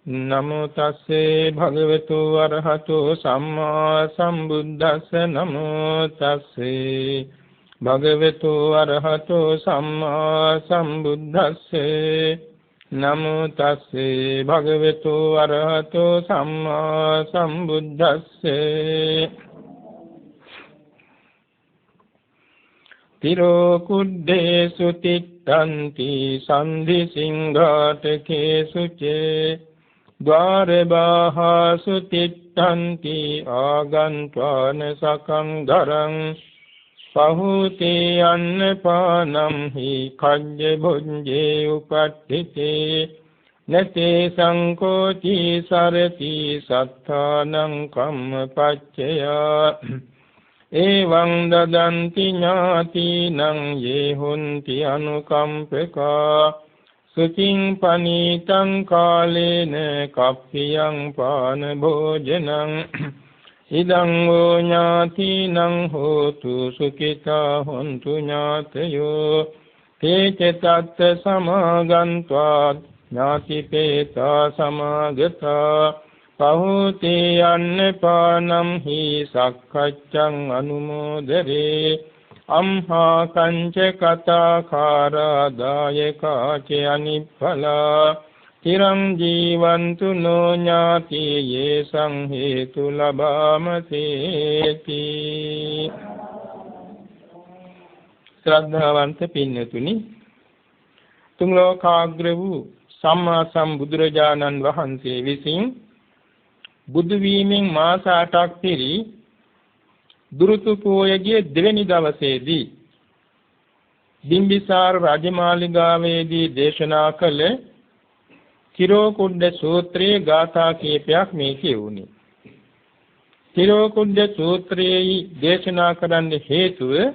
නමෝ තස්සේ භගවතු වරහතෝ සම්මා සම්බුද්දස්ස නමෝ තස්සේ භගවතු වරහතෝ සම්මා සම්බුද්දස්සේ නමෝ තස්සේ භගවතු වරහතෝ සම්මා සම්බුද්දස්සේ තිරෝ කුද්දේසු තිත්තන්ති සන්ධි සිංඝාතකේසු චේ ද්වාරබාහසු තිත්තන්ති ආගන්්වාන සකං දරං පහුති අන්නපානම් හි කජ්ජ භුඤ්ජේ උපට්ඨිතේ නතේ සංකෝචි සරති සත්තානං කම්මපච්චයා එවං දදන්ති ඥාතිනං යේ හොන්ති අනුකම්පකා සුචින් පනීතං කාලේන කප්පියං පාන භෝජනං ඉදං වූ ඥාතිනං හෝතු සුඛිතා හොන්තු ඥාතයෝ තේච තත්ත සමාගන්්වා ඥාතිපේතා සමාගතා පහුති අන්නපානම් හි සක්ඛච්ඡං අනුමෝදරේ අම්හා කංච කතාකාරා දායකා ච අනිඵලා තිරං ජීවන්තු නෝ ඥාති යේසං හේතු ලබාමසේති. ශ්‍රද්ධාවන්ත පින්නතුනි, තුන් ලෝකාග්‍ර වූ සම්මා සම්බුදුරජාණන් වහන්සේ විසින් බුදු වීමෙන් මාස 8ක් පිරි දුරුතු පෝයගේ දෙවැනි දවසේදී බිම්බිසාර රජමාලිගාවේදී දේශනා කළ තිරෝකුඩ්ඩ සූත්‍රයේ ගාථා කීපයක් මේ කියුණි. තිරෝකුඩ්ඩ සූත්‍රයේ දේශනා කරන්න හේතුව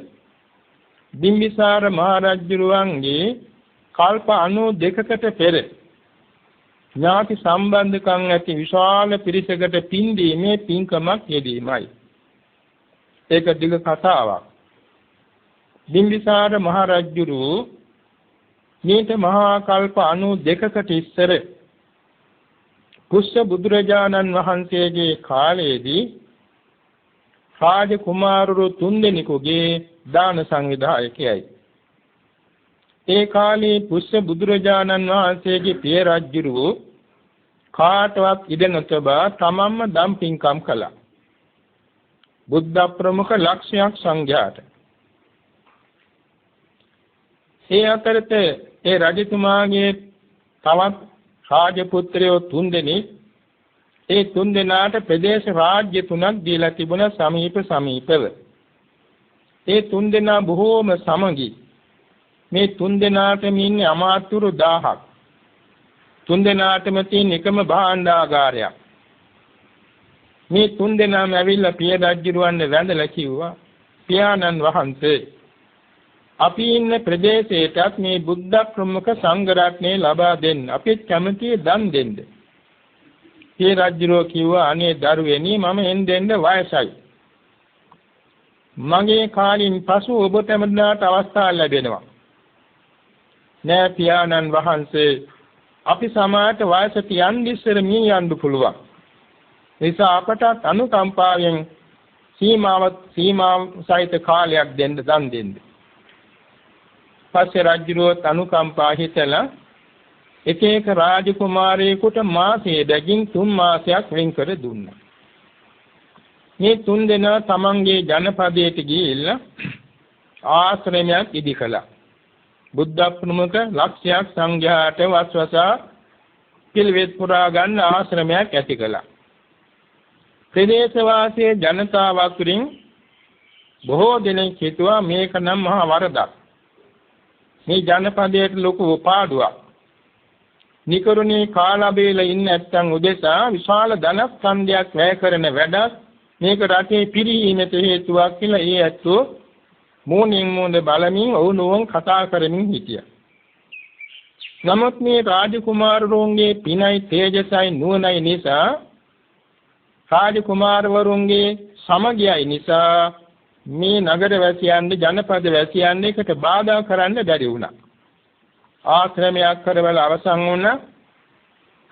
බිම්බිසාර මහරජුරුවන්ගේ කල්ප 92කට පෙර ඥාති සම්බන්ධකම් ඇති විශාල පිරිසකට පින් දීමේ පින්කමක් යෙදීමයි. ඒක දිග කතාවක්. බිම්බිසාර මහ රජුරු මේත මහා කල්ප 92කට ඉස්සර කුෂ්ඨ බුදුරජාණන් වහන්සේගේ කාලයේදී රාජ කුමාරවරු තුන්දෙනෙකුගේ දාන සංවිධායකයයි. ඒ කාලේ පුෂ්‍ය බුදුරජාණන් වහන්සේගේ පිය රජුරු කාටවත් ඉඩ නොතබා තමන්ම දම් පින්කම් කළා. බුද්ධ ප්‍රමුඛ ලක්ෂයක් සංඝයාට. ඒ අතරතේ ඒ රජතුමාගේ තවත් රාජපුත්‍රයෝ තුන්දෙනෙක් ඒ තුන්දෙනාට ප්‍රදේශ රාජ්‍ය තුනක් දීලා තිබුණා සමීපව. ඒ තුන්දෙනා බොහෝම සමගි. මේ තුන්දෙනාටම ඉන්නේ අමාත්‍යවරු 1000ක්. තුන්දෙනාටම තියෙන එකම භාණ්ඩාගාරයක්. මේ තුන්දෙනාම ඇවිල්ලා පිය රජුරවන්න වැඳලා කිව්වා, පියාණන් වහන්සේ අපි ඉන්න ප්‍රදේශයටත් මේ බුද්ධ ප්‍රමුඛ සංඝ රත්නය ලබා දෙන්න. අපිත් කැමතියි දන් දෙන්න. පිය රජුරෝ කිව්වා, අනේ දරුවෙනි මම එන්න වයසයි. මගේ කාලින් පසු ඔබටම දාට අවස්ථාව ලැබෙනවා. නෑ පියාණන් වහන්සේ අපි සමාජයට වයසට යන්න ඉස්සර මිය යන්න පුළුවන්. නිසා අපට අනුකම්පාවෙන් සීමාව සහිත කාලයක් දෙන්න දන් දෙන්න. පස්සේ රජුරෝ අනුකම්පා හිතලා එක එක රාජකුමාරයෙකුට මාසයේ දකින් 3 මාසයක් වෙන් කර දුන්නා. මේ 3 දෙනා තමන්ගේ ජනපදයට ගිහිල්ලා ආශ්‍රමයක් ඉදි කළා. බුද්ධ ප්‍රමුඛ ලක්ෂයක් සංඝයාට වස්වසා පිළිවෙත් පුරා ගන්න ආශ්‍රමයක් ඇති කළා. ප්‍රදේශවාසී ජනතාව අතරින් බොහෝ දෙනෙක් හිතුවා මේක නම් මහා වරදක්. මේ ජනපදයේ ලොකු පාඩුවක්. නිකරුණේ කාලබේල ඉන්න නැත්තන් උදෙසා විශාල ධනස්කන්ධයක් වැය කරන වැඩක් මේක රටේ පිරීමට හේතුවක් කියලා ඒ ඇත්තෝ මෝනින් මෝඳ බලමින් වුණුවන් කතා කරමින් හිටියා. නමුත් මේ රාජකුමාරවරුන්ගේ පිනයි තේජසයි නුවණයි නිසා රාජකුමාරවරුන්ගේ සමගියයි නිසා මේ නගර වැසියන්ගේ ජනපද වැසියන් එකට බාධා කරන්න බැරි වුණා. ආශ්‍රමයක් කරවල අවසන් වුණා.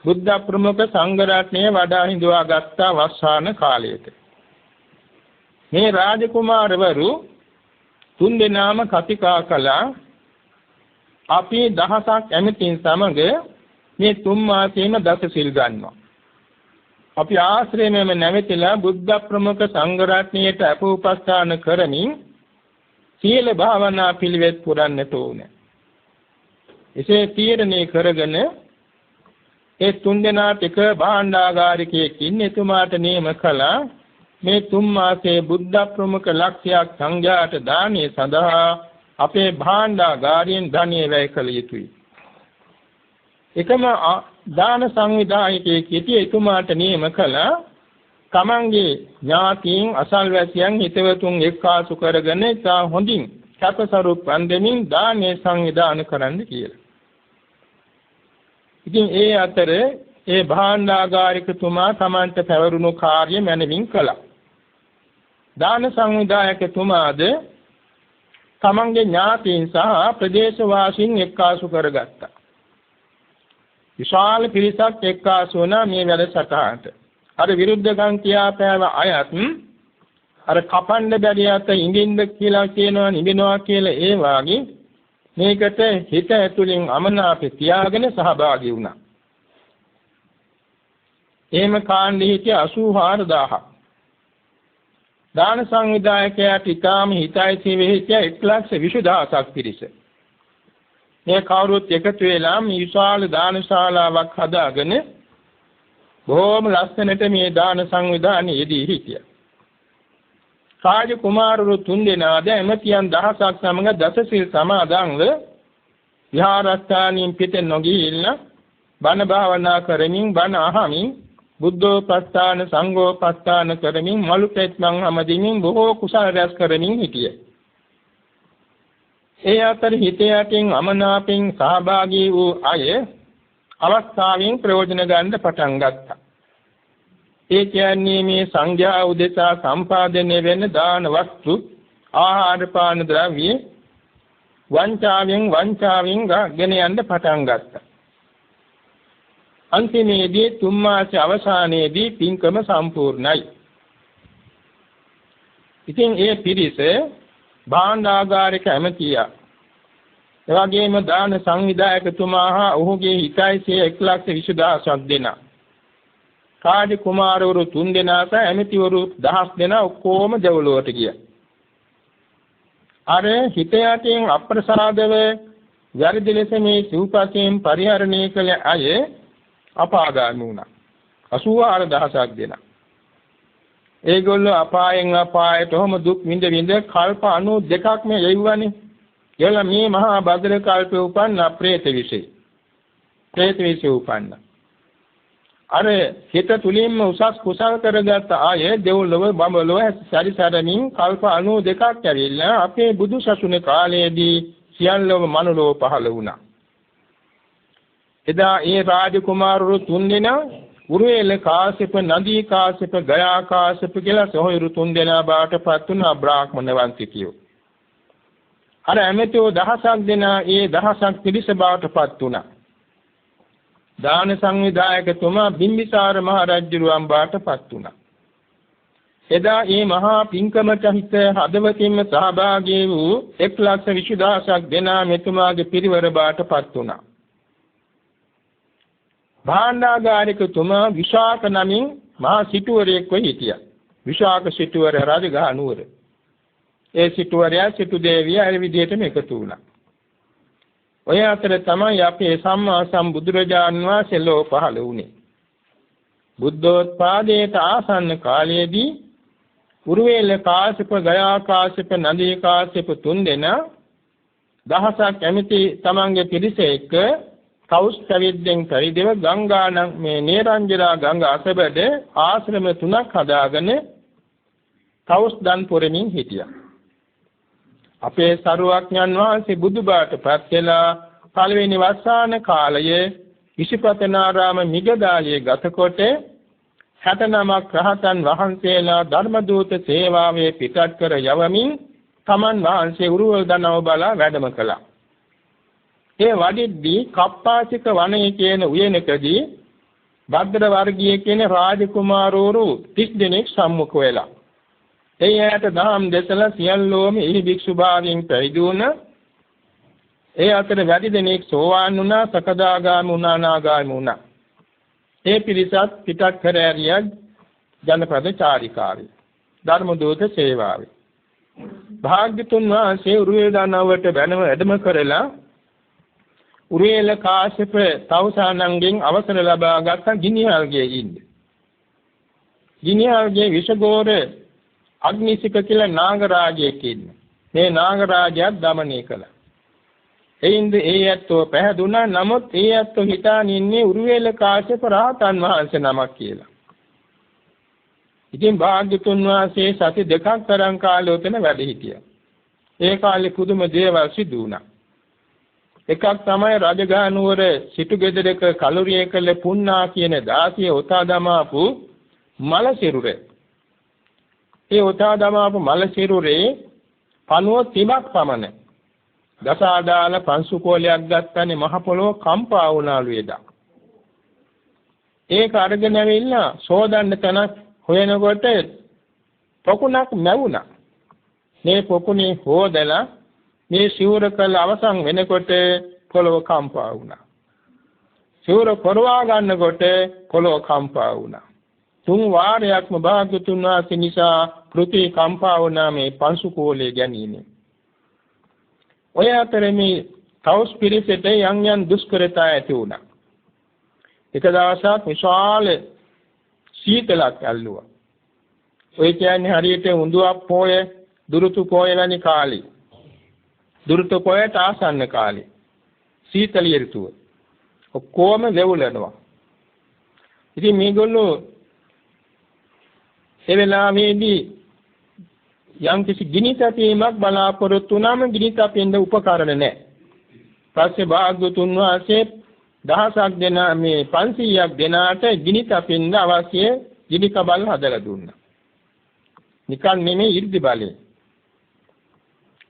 බුද්ධ ප්‍රමුඛ සංඝ රත්නය වඩා හිඳුවා ගත්ත වස්සාන කාලයට මේ රාජකුමාරවරු තුන් දෙනාම කතිකා කළා අපි දහසක් ඇමතින් සමග මේ තුන් මාසෙම දස සිල් ගන්නවා. අපි ආශ්‍රමයේම නැවතිලා බුද්ධ ප්‍රමුඛ සංඝ රත්නයට අපෝපස්ථාන කරමින් සීල භාවනා පිළිවෙත් පුරන්නට ඕනේ. එසේ තීරණය කරගෙන ඒ තුන් දෙනාට එක භාණ්ඩාගාරිකයෙකින් එතුමාට නියම කළා මේ තුන් මාසයේ බුද්ධ ප්‍රමුඛ ලක්ෂයක් සංඝයාට දානය සඳහා අපේ භාණ්ඩාගාරයෙන් ධනෙ වැය කළ යුතුයි. එකම දාන සංවිධායකයෙක් එතුමාට නියම කළා තමන්ගේ ඥාතීන් අසල්වැසියන් හිතවතුන් එක්කාසු කරගෙන තා හොඳින් සැපසරු පන්දමින් දානය සංවිධානය කරන්න කියලා. ඉතින් ඒ අතර ඒ භාණ්ඩාගාරිකතුමා තමන්ට පැවරුණු කාර්ය මැනවින් කළා. දාන සංවිධායකතුමාද තමන්ගේ ඥාතීන් සහ ප්‍රදේශවාසීන් එක්කාසු කරගත්තා. විශාල පිරිසක් එක්කාසු වුණා මේ වැඩසටහනට. අර විරුද්ධකම් කියාපෑව අයත් අර කපන්න බැරි අත ඉඳින්ද කියලා කියනවා නිදිනවා කියලා ඒ වාගේ මේකට හිත ඇතුලින් අමනාපේ තියාගෙන සහභාගී වුණා. එහෙම කාණ්ඩෙ හිටිය 84000ක්. දාන සංවිධායකයාට ඊටාම හිතයිසී වෙහිච්ච 120000ක් පිරිස. මේ කවුරුත් එකතු වෙලා මේ විශාල දානශාලාවක් හදාගෙන බොහොම ලස්සනට මේ දාන සංවිධානයේ යෙදී හිටියා. රාජ කුමාරවරු තුන් දෙනාද එමෙතියන් දහසක් සමග දසසිල් සමාදන්ව විහාරස්ථානින් පිට නොගිහිල්ලා බණ භාවනා කරමින් බණ අහමින් බුද්ධෝපස්ථාන සංඝෝපස්ථාන කරමින් මලු පෙත්මන් හැමදෙමින් බොහෝ කුසල රැස් කරමින් හිටියේ. ඒ අතර හිත යටින් අමනාපෙන් සහභාගී වූ අය අවස්ථාවෙන් ප්‍රයෝජන ගන්න පටන් ගත්තා. ඒ කියන්නේ මේ සංඝයා උදෙසා සම්පාදනය වෙන දාන වස්තු ආහාර පාන ද්‍රව්‍ය වංචාවෙන් ගෙන යන්න පටන් ගත්තා. අන්තිමේදී තුන් මාස අවසානයේදී පින්කම සම්පූර්ණයි. ඉතින් ඒ පිරිස භාණ්ඩාගාරික ඇමතියා එවැගේම දාන සංවිධායකතුමා හා ඔහුගේ හිතයිසිය 120000ක් දෙනා රාජ කුමාරවරු 3 දෙනා සහ ඇමතිවරු 1000 දෙනා ඔක්කොම දෙව්ලොවට ගියා. අර හිත යටින් අප්‍රසාදව වැරදි ලෙස මේ සිව්පසයෙන් පරිහරණය කළ අය අපාගාමී වුණා. 84000ක් දෙනා. ඒගොල්ලෝ අපායෙන් අපායට ඔහොම දුක් විඳ කල්ප 92ක් මේ යෙව්වනේ. එළ මේ මහා භද්‍ර කල්පේ උපන්න ප්‍රේත විශේෂ. ප්‍රේත විශේෂ උපන්න. අර හිත තුලින්ම උසස් කුසල් කරගත් අය දෙව්ලොව බඹලොව සැරිසරමින් කල්ප 92ක් ඇවිල්ලා අපේ බුදු සසුනේ කාලයේදී සියල්ලම මනුලොව පහළ වුණා. එදා ඒ රාජකුමාරවරු 3 දෙනා උරුවෙල කාශ්‍යප, නදී කාශ්‍යප, ගයා කාශ්‍යප කියලා සොහොයුරු 3 දෙනා බාටපත් වුණා බ්‍රාහ්මණ වංශිකයෝ. අර ඇමතිෝ 1000ක් දෙනා ඒ 1000ක් පිරිස බාටපත් වුණා. දාන සංවිධායකතුමා බිම්බිසාර මහ රජුරුවන් බාටපත් වුණා. එදා මේ මහා පින්කමට හිත හදවතින්ම සහභාගී වූ 120000ක් දෙනා මෙතුමාගේ පිරිවර බාටපත් වුණා. භාණ්ඩාගාරිකතුමා විශාක නමින් මහා සිටුවරයෙක් වෙ හිටියා. විශාක සිටුවර රජගහ නුවර. ඒ සිටුවරයා සිටු දේවිය අර විදිහටම එකතු වුණා. ඔය අතර තමයි අපේ සම්මා සම්බුදුරජාණන් වහන්සේ ලෝ පහළ වුණේ. බුද්ධෝත්පාදයට ආසන්න කාලයේදී උරුවෙල කාශ්‍යප, ගයා කාශ්‍යප, නදී කාශ්‍යප 3 දෙනා 1000ක් ඇමති තමන්ගේ පිරිස එක්ක කෞස් පැවිද්දෙන් පරිදිව ගංගානම් මේ නේරංජලා ගංගා අසබඩ ආශ්‍රම 3ක් හදාගෙන කෞස් දන් පුරමින් හිටියා. අපේ සරුවඥන් වහන්සේ බුදුබාට පත් වෙලා පළවෙනි වස්සාන කාලයේ ඉසිපතනාරාම මිගදාලියේ ගතකොට 69ක් රහතන් වහන්සේලා ධර්ම දූත සේවාවේ පිටත් කර යවමින් තමන් වහන්සේ උරුවල් දනව බලා වැඩම කළා. ඒ වඩිද්දී කප්පාසික වනයේ කියන උයනකදී භද්‍ර වර්ගයේ කියන රාජකුමාරවරු 30 දෙනෙක් සම්මුඛ වෙලා. එයාට දහම් දෙසලා සියල්ලෝම එහි භික්ෂු භාවයෙන් පැවිදි වුණා. ඒ අතර වැඩි දෙනෙක් සෝවාන් වුණා, සකදාගාමී වුණා, අනාගාමී වුණා. ඒ පිරිසත් පිටත් කර ඇරියා ජනපද චාරිකාවේ. ධර්ම දූත සේවාවේ. භාග්‍යතුන් වහන්සේ උරුවේ දානවට බැනව වැඩම කරලා උරුවේල කාශ්‍යප තවුසානන්ගෙන් අවසර ලබා ගත්ත ගිනිහල්ගේ ඉන්නේ. ගිනිහල්ගේ විෂගෝර අග්නිසික කියලා නාගරාජයෙක් ඉන්නේ. මේ නාගරාජයා දමනය කළා. එයින්ද ඒ ඇත්තෝ පැහැදුනා. නමුත් ඒ ඇත්තෝ හිතාන ඉන්නේ උරුවේල කාශ්‍යප රහතන් වහන්සේ නමක් කියලා. ඉතින් භාග්‍යතුන් වහන්සේ සති දෙකක් තරම් කාලෙ උතන වැඩ හිටියා. ඒ කාලේ පුදුම දේවල් සිදු වුණා. එකක් තමයි රජගහ නුවර සිටු ගෙදරක කලුරිය කළ පුන්නා කියන දාසිය උතා දමාපු මල සිරුරේ. ඒ උතා දමාපු මල සිරුරේ පණුව 3ක් පමණ. දසාදාල පංසු කෝලයක් ගත්තනේ මහ පොළොව කම්පා වුණාලු එදා. ඒක අරගෙන ඇවිල්ලා සෝදන්න තැනක් හොයනකොට පොකුණක් නැවුණා. මේ පොකුණේ හොදලා මේ සිවුර කළ අවසන් වෙනකොට පොළොව කම්පා වුණා. සිවුර පොරවා ගන්නකොට පොළොව කම්පා වුණා. 3 වාරයක්ම භාග්‍යතුන් වහන්සේ නිසා පෘථිවි කම්පා වුණා මේ පංසු කෝලේ ගැනීමෙන්. ඔය අතරේ මේ තවුස් පිරිසට යම් දුෂ්කරතා ඇති වුණා. එක දවසක් විශාල සීතලක් ඇල්ලුවා. ඔය කියන්නේ හරියට උඳුවක් පොය, දුරුතු පොය වැනි කාලේ. දුරුතු පොයට ආසන්න කාලේ. සීතල ඍතුව. ඔක්කොම වෙවුලනවා. ඉතින් මේගොල්ලෝ ඒ වෙලාවේදී යම් කිසි ගිනි තැපීමක් බලාපොරොත්තු වුණාම ගිනි තැපෙන්න උපකරණ නැහැ. පස්සේ භාග්‍යතුන් වහන්සේ දහසක් දෙනා මේ 500ක් දෙනාට ගිනි තැපෙන්න අවශ්‍ය ගිනි කබල් හදලා දුන්නා. නිකන් නෙමෙයි 이르දි බලේ.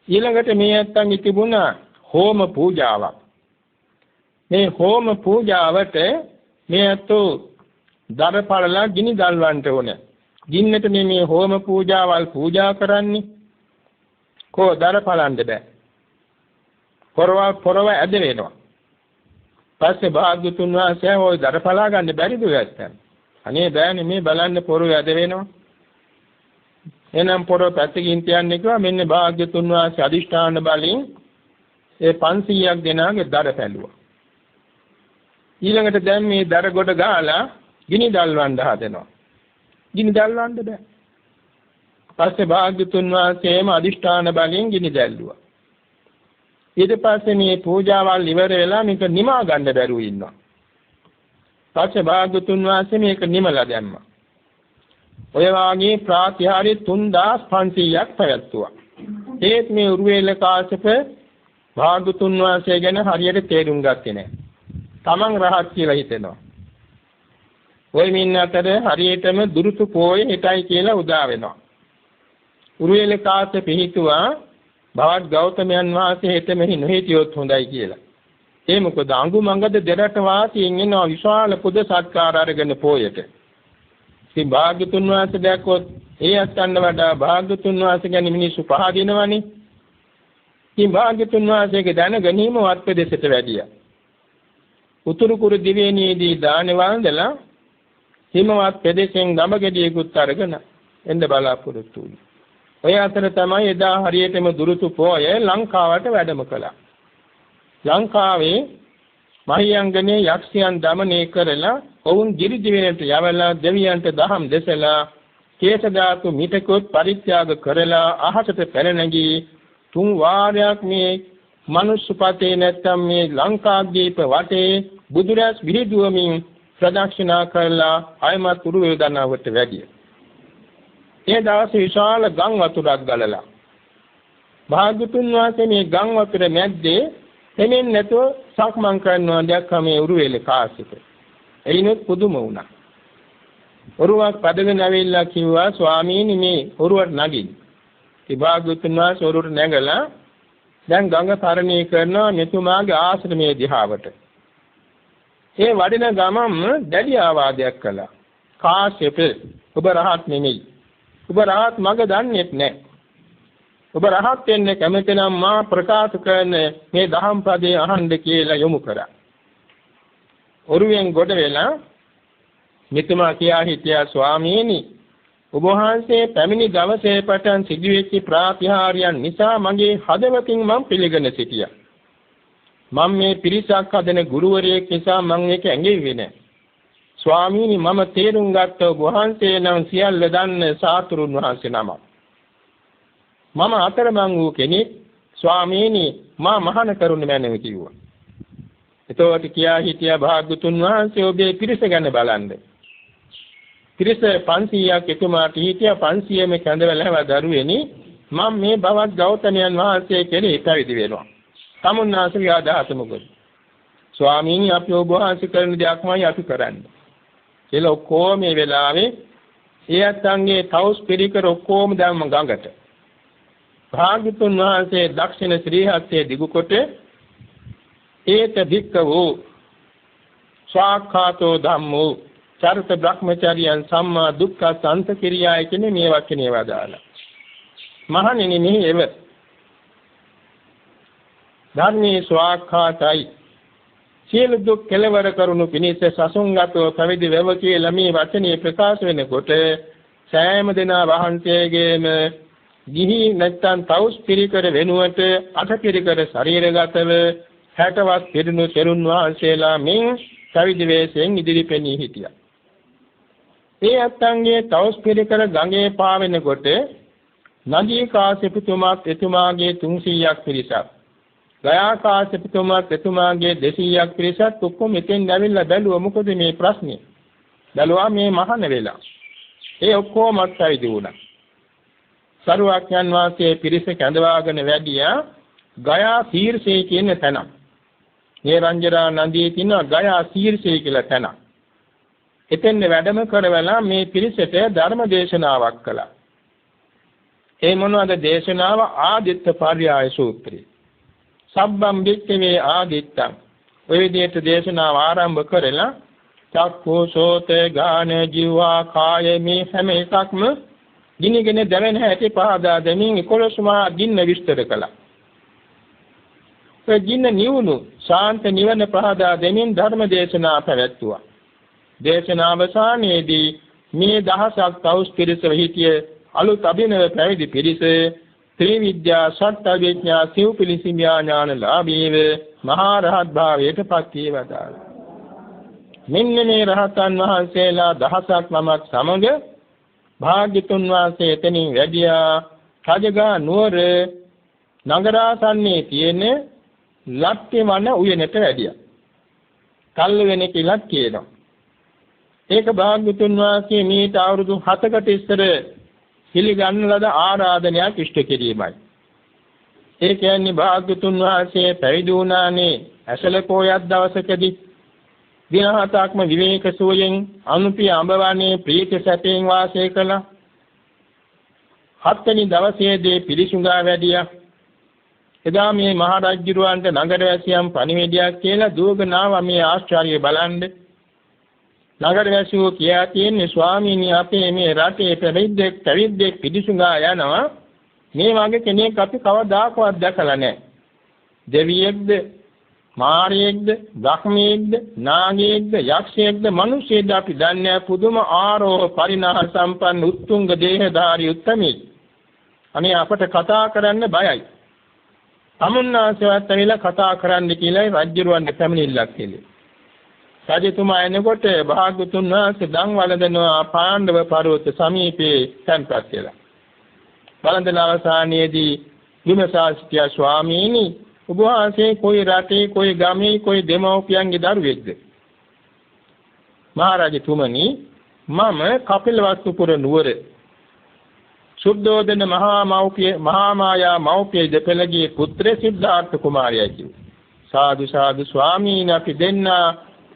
ඊළඟට මේ ඇත්තන් තිබුණා හෝම පූජාවක්. මේ හෝම පූජාවට මේ ඇත්තෝ දරපළලා ගිනි දල්වන්න ඕනේ. ගින්නට මේ හෝම පූජාවල් පූජා කරන්නේ. කෝ දරපළන්න බෑ. පොරව ඇද වෙනවා. පස්සේ භාග්‍යතුන් වහන්සේ ওই දරපළා ගන්න බැරිද නැත්තම්? අනේ බෑනේ මේ බලන්න පොරව ඇද වෙනවා. එනම් පොරව පැත්තකින් තියන්නේ කිව්වා මෙන්න භාග්‍යතුන් වහන්සේ අදිෂ්ඨාන බලෙන් ඒ 500ක් දෙනාගේ දර පැලුවා. ඊළඟට දැන් මේ දර ගොඩ ගාලා ගිනි දල්වන්න හදනවා. ගිනි දල්වන්න බෑ. පස්සේ භාග්‍යතුන් වහන්සේම අදිෂ්ඨාන බලෙන් ගිනි දැල්ලුවා. ඊට පස්සේ මේ පූජාවල් ඉවර වෙලා මේක නිමා ගන්න බැරුව ඉන්නවා. පස්සේ භාග්‍යතුන් වහන්සේ මේක නිමලා දැම්මා. ඔය වාගේ ප්‍රාතිහාර්ය 3500ක් පැවැත්තුවා. ඒත් මේ උරුවේල කාශ්‍යප භාග්‍යතුන් වහන්සේ ගැන හරියට තේරුම් ගත්තේ නැහැ. තමන් රහත් කියලා හිතෙනවා. ඔය මින් අතර හරියටම දුරුතු පොයේ හිටයි කියලා උදා වෙනවා. උරුවේල කාශ්‍යප පිහිටුවා භවත් ගෞතමයන් වහන්සේ හෙට මෙහි නොහිටියොත් හොඳයි කියලා. ඒ මොකද අඟුමඟද දෙරට වාසීන් එනවා විශාල පුද සත්කාර අරගෙන පොයට. ඉතින් භාග්‍යතුන් වහන්සේ දැක්කොත් ඒ අත්න්න වඩා භාග්‍යතුන් වහන්සේ ගැන මිනිස්සු පහදිනවනේ. ඉතින් භාග්‍යතුන් වහන්සේගේ දැන ගැනීම වත්පදෙසට වැඩියා. උතුරු කුරු දිවයිනේදී දානේ වන්දලා හිමවත් ප්‍රදේශයෙන් ගඹගෙඩියකුත් අරගෙන එන්න බලාපොරොත්තු වුණා. ඔය අතර තමයි එදා හරියටම දුරුතු පොය ලංකාවට වැඩම කළා. ලංකාවේ මහියංගනේ යක්ෂයන් দমনය කරලා ඔවුන් ගිරිදිවෙනට යවලා දෙවියන්ට දහම් දෙසලා කේශ ධාතු මිටකොත් පරිත්‍යාග කරලා අහසට පැන නැගී 3 වාරයක් මේ මනුෂ්‍යපතේ නැත්තම් මේ ලංකාද්වීප වටේ බුදුරැස් විහිදුවමින් ප්‍රදක්ෂිනා කරලා ආයමත් උරුවේ දනාවට වැඩිය. ඒ දවසේ විශාල ගම් වතුරක් ගලලා භාග්‍යතුන් වහන්සේ මේ ගම් වතුර මැද්දේ එමින් නැතෝ සක්මන් කරනවා දැක්කම මේ උරුවේල කාශ්‍යප. එයිනොත් පුදුම වුණා. ඔරුවක් පදගෙන ඇවිල්ලා කිව්වා ස්වාමීනි මේ ඔරුවට නගින්න. ඒ භාග්‍යතුන් වහන්සේ ඔරුවට නැගලා දැන් ගඟ තරණය කරනවා මෙතුමාගේ ආශ්‍රමයේ දිහාවට. ඒ වඩින ගමම් දැඩි ආවාදයක් කළා. කාශ්‍යප ඔබ රහත් නෙමෙයි. ඔබ රහත් මඟ දන්නේත් නැහැ. ඔබ රහත් වෙන්න කැමති නම් මා ප්‍රකාශ කරන මේ දහම් පදේ අහන්න කියලා යොමු කරා. ඔරුවෙන් ගොඩ වෙලා මෙතුමා කියා හිටියා ස්වාමීනි ඔබ වහන්සේ පැමිණි දවසේ පටන් සිදුවෙච්ච ප්‍රාතිහාර්යයන් නිසා මගේ හදවතින් මම පිළිගෙන සිටියා. මම මේ පිරිසක් හදන ගුරුවරයෙක් නිසා මම ඒක ඇඟෙන්නේ නැහැ. ස්වාමීනි මම තේරුම් ගත්ත ඔබ වහන්සේ නම් සියල්ල දන්න සාතුරුන් වහන්සේ නමක්. මම අතරමං වූ කෙනෙක් ස්වාමීනි මා මහාන කරුණ මැනව කිව්වා. එතකොට කියා හිටියා භාග්‍යතුන් වහන්සේ ඔබේ පිරිස ගැන බලන්න. පිරිස 500ක් එතුමාට හිටියා 500ම කැඳවලව දරුවෙනි මම මේ බවත් ගෞතමයන් වහන්සේ කෙරෙහි පැවිදි වෙනවා. තමුන්නාසගේ අදහස මොකද? ස්වාමීනි අපි ඔබ වහන්සේ කරන දෙයක්මයි අපි කරන්නේ. කියලා ඔක්කොම මේ වෙලාවේ ඒ අත්ංගේ තවුස් පිළිකර ඔක්කොම දැම්ම ගඟට. භාග්‍යතුන් වහන්සේ දක්ෂිණ ශ්‍රී හස්තයේ දිගුකොට ඒත භික්ඛවෝ ස්වාක්ඛාතෝ ධම්මෝ චරිත බ්‍රහ්මචර්යයන් සම්මා දුක්ඛ සංස කිරියාය කියන මේ වචනේ වදාලා. මහණෙනි මෙහි එව ධර්මයේ ස්වාක්ඛාතයි සියලු දුක් කෙලවර කරුණු පිණිස සසුන්ගතව පැවිදි වෙව කියලා මේ වචනේ ප්‍රකාශ වෙනකොට සෑම දෙනා වහන්සේගේම ගිහි නැත්තම් තවුස් පිරිකර වෙනුවට අට පිරිකර ශරීරගතව 60වත් පිරිණු තෙරුන් වහන්සේලා මෙන් පැවිදි වෙසෙන් ඉදිරි පෙනී හිටියා. ඒ අත්ංගේ තවුස් පිරිකර ගඟේ පාවෙනකොට නදී කාශ්‍යපතුමාත් එතුමාගේ 300ක් පිරිසක් ගයා කාශ්‍යපතුමාත් එතුමාගේ 200ක් පිරිසක් ඔක්කොම මෙතෙන් ඇවිල්ලා බැලුවා මොකද මේ ප්‍රශ්නේ. බැලුවා මේ මහාන වෙලා. ඒ ඔක්කොම පැවිදි වුණා. සරුවක්ඥන් වාසයේ පිරිස කැඳවාගෙන වැඩියා ගයා සීර්ෂේ කියන තැන. මේ රංජරා නදියේ තියෙන ගයා සීර්ෂේ කියලා තැන. එතෙන් වැඩම කරවලා මේ පිරිසට ධර්ම දේශනාවක් කළා. ඒ මොනවද දේශනාව? ආදිත්ත පර්යාය සූත්‍රය. සබ්බම් වික්ඛවේ ආදිත්තං. ඔය විදිහට දේශනාව ආරම්භ කරලා චක්ඛු සෝත ගාන ජීවා කාය මේ හැම එකක්ම ගිනිගෙන දැවෙන හැටි පහදා දෙමින් 11 මහා ගින්න විස්තර කළා. ඒ ගින්න නිවුණු ශාන්ත නිවන පහදා දෙමින් ධර්ම දේශනා පැවැත්තුවා. දේශනාවසානයේදී මේ දහසක් තවුස් පිරිස හිටිය අලුත් අභිනව පැවිදි පිරිස ත්‍රිවිද්‍යා සත්‍යවිඥා සිව්පිලිසිමියා ඥානලාභීව මහා රහත් භාවයට පත් වේවදාල. මෙන්න මේ රහතන් වහන්සේලා දහසක් නමක් සමග භාග්‍යතුන් වහන්සේ එතනින් වැඩියා රජගහ නුවර නගරාසන්නයේ තියෙන ලක්ටි වන උයනට වැඩියා. කල්වෙන කිලක් කියනවා. ඒක භාග්‍යතුන් වහන්සේ මීට අවුරුදු 7කට ඉස්සර පිළිගන්න ලද ආරාධනයක් ඉෂ්ට කිරීමයි. ඒ කියන්නේ භාග්‍යතුන් වහන්සේ පැවිදි වුණානේ ඇසල පොයක් දවසකදී දින 7ක්ම විවේක සුවයෙන් අනුපිය අඹවන්නේ ප්‍රීති සැපයෙන් වාසය කළා. 7 වෙනි දවසේදී පිළිසුඟා වැඩියා. එදා මේ මහරජුරවන්ට නගරවැසියන් පණිවිඩයක් කියලා දුවගෙන ආවා මේ ආශ්චර්යය බලන්න. නගරවැසියෝ කියා තියෙන්නේ ස්වාමීනි අපේ මේ රටේ පැවිද්දෙක් පිළිසුඟා යනවා. මේ වගේ කෙනෙක් අපි කවදාකවත් දැකලා නැහැ. දෙවියෙක්ද මාරයෙක්ද බ්‍රහ්මයෙක්ද නාගයෙක්ද යක්ෂයෙක්ද මිනිසෙක්ද අපි දන්නේ පුදුම ආරෝහ පරිණාම සම්පන්න උත්තුංග දේහධාරී උත්තමී. අනේ අපට කතා කරන්න බයයි. තමුන්නාසවත් ඇවිල්ලා කතා කරන්න කියලා රජුරවන්ට පැමිණිල්ලක් කෙලේ. රජතුමා එනකොට භාග්‍යතුන් වහන්සේ දන් වළඳනවා පාණ්ඩව පර්වත සමීපේ තැන්පත් කියලා. වළඳන අවසානයේදී විමසා ස්වාමීනි ඔබ වහන්සේ කොයි රටේ කොයි ගමේ කොයි දෙමව්පියන්ගේ දරුවෙක්ද? මහරජතුමනි මම කපිලවස්තුපුර නුවර සුද්ධෝදන මහා මායා මෞපිය දෙපළගේ පුත්‍ර සිද්ධාර්ථ කුමාරයා කිව්වා. සාදු සාදු ස්වාමීන් අපි දෙන්නා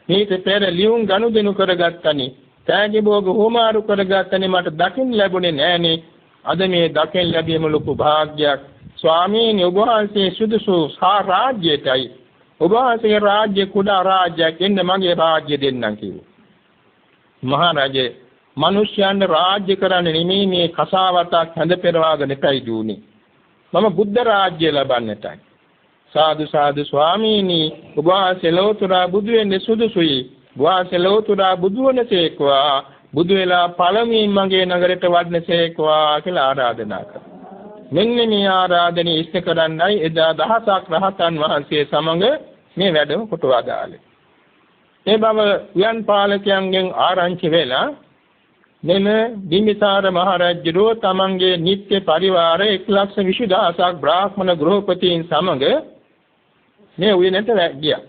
මේක පෙර ලියුම් ගනුදෙනු කරගත්තනි. තෑගි භෝග හෝමාරු කරගත්තනි මට දකින්න ලැබුණේ නෑනේ. අද මේ දකින්න ලැබීම ලොකු වාග්යක්. ස්වාමීන් වහන්සේ සුදුසු රාජ්‍යයටයි ඔබ වහන්සේගේ රාජ්‍ය කුඩා රාජ්‍යයක් ඉන්න මගේ රාජ්‍ය දෙන්නම් කිව්වා. මහරජේ මිනිස්යන් රාජ්‍ය කරන්නේ නෙමෙයි මේ කසාවතක් හැඳ පෙරවාගෙන පැවිදුනේ. මම බුද්ධ රාජ්‍ය ලබන්නටයි. සාදු සාදු ස්වාමීනි ඔබ වහන්සේ ලෝතුරා බුදු වෙන්නේ සුදුසුයි. ඔබ වහන්සේ ලෝතුරා බුදු වනසේකවා බුදු වෙලා පළමුවෙන් මගේ නගරයට වඩනසේකවා කියලා ආරාධනා කළා. මෙන්න මේ ආරාධනය ඉෂ්ට කරන්නයි එදා දහසක් රහතන් වහන්සේ සමග මේ වැඩම කොට වදාළේ. ඒ බව යන් පාලකයන්ගෙන් ආරංචි වෙලා මෙම බිම්බිසාර මහ රජුරෝ තමන්ගේ නිත්‍ය පරිවාර 1,20,000ක් බ්‍රාහ්මණ ගෘහපතීන් සමග මේ උයනට ගියා.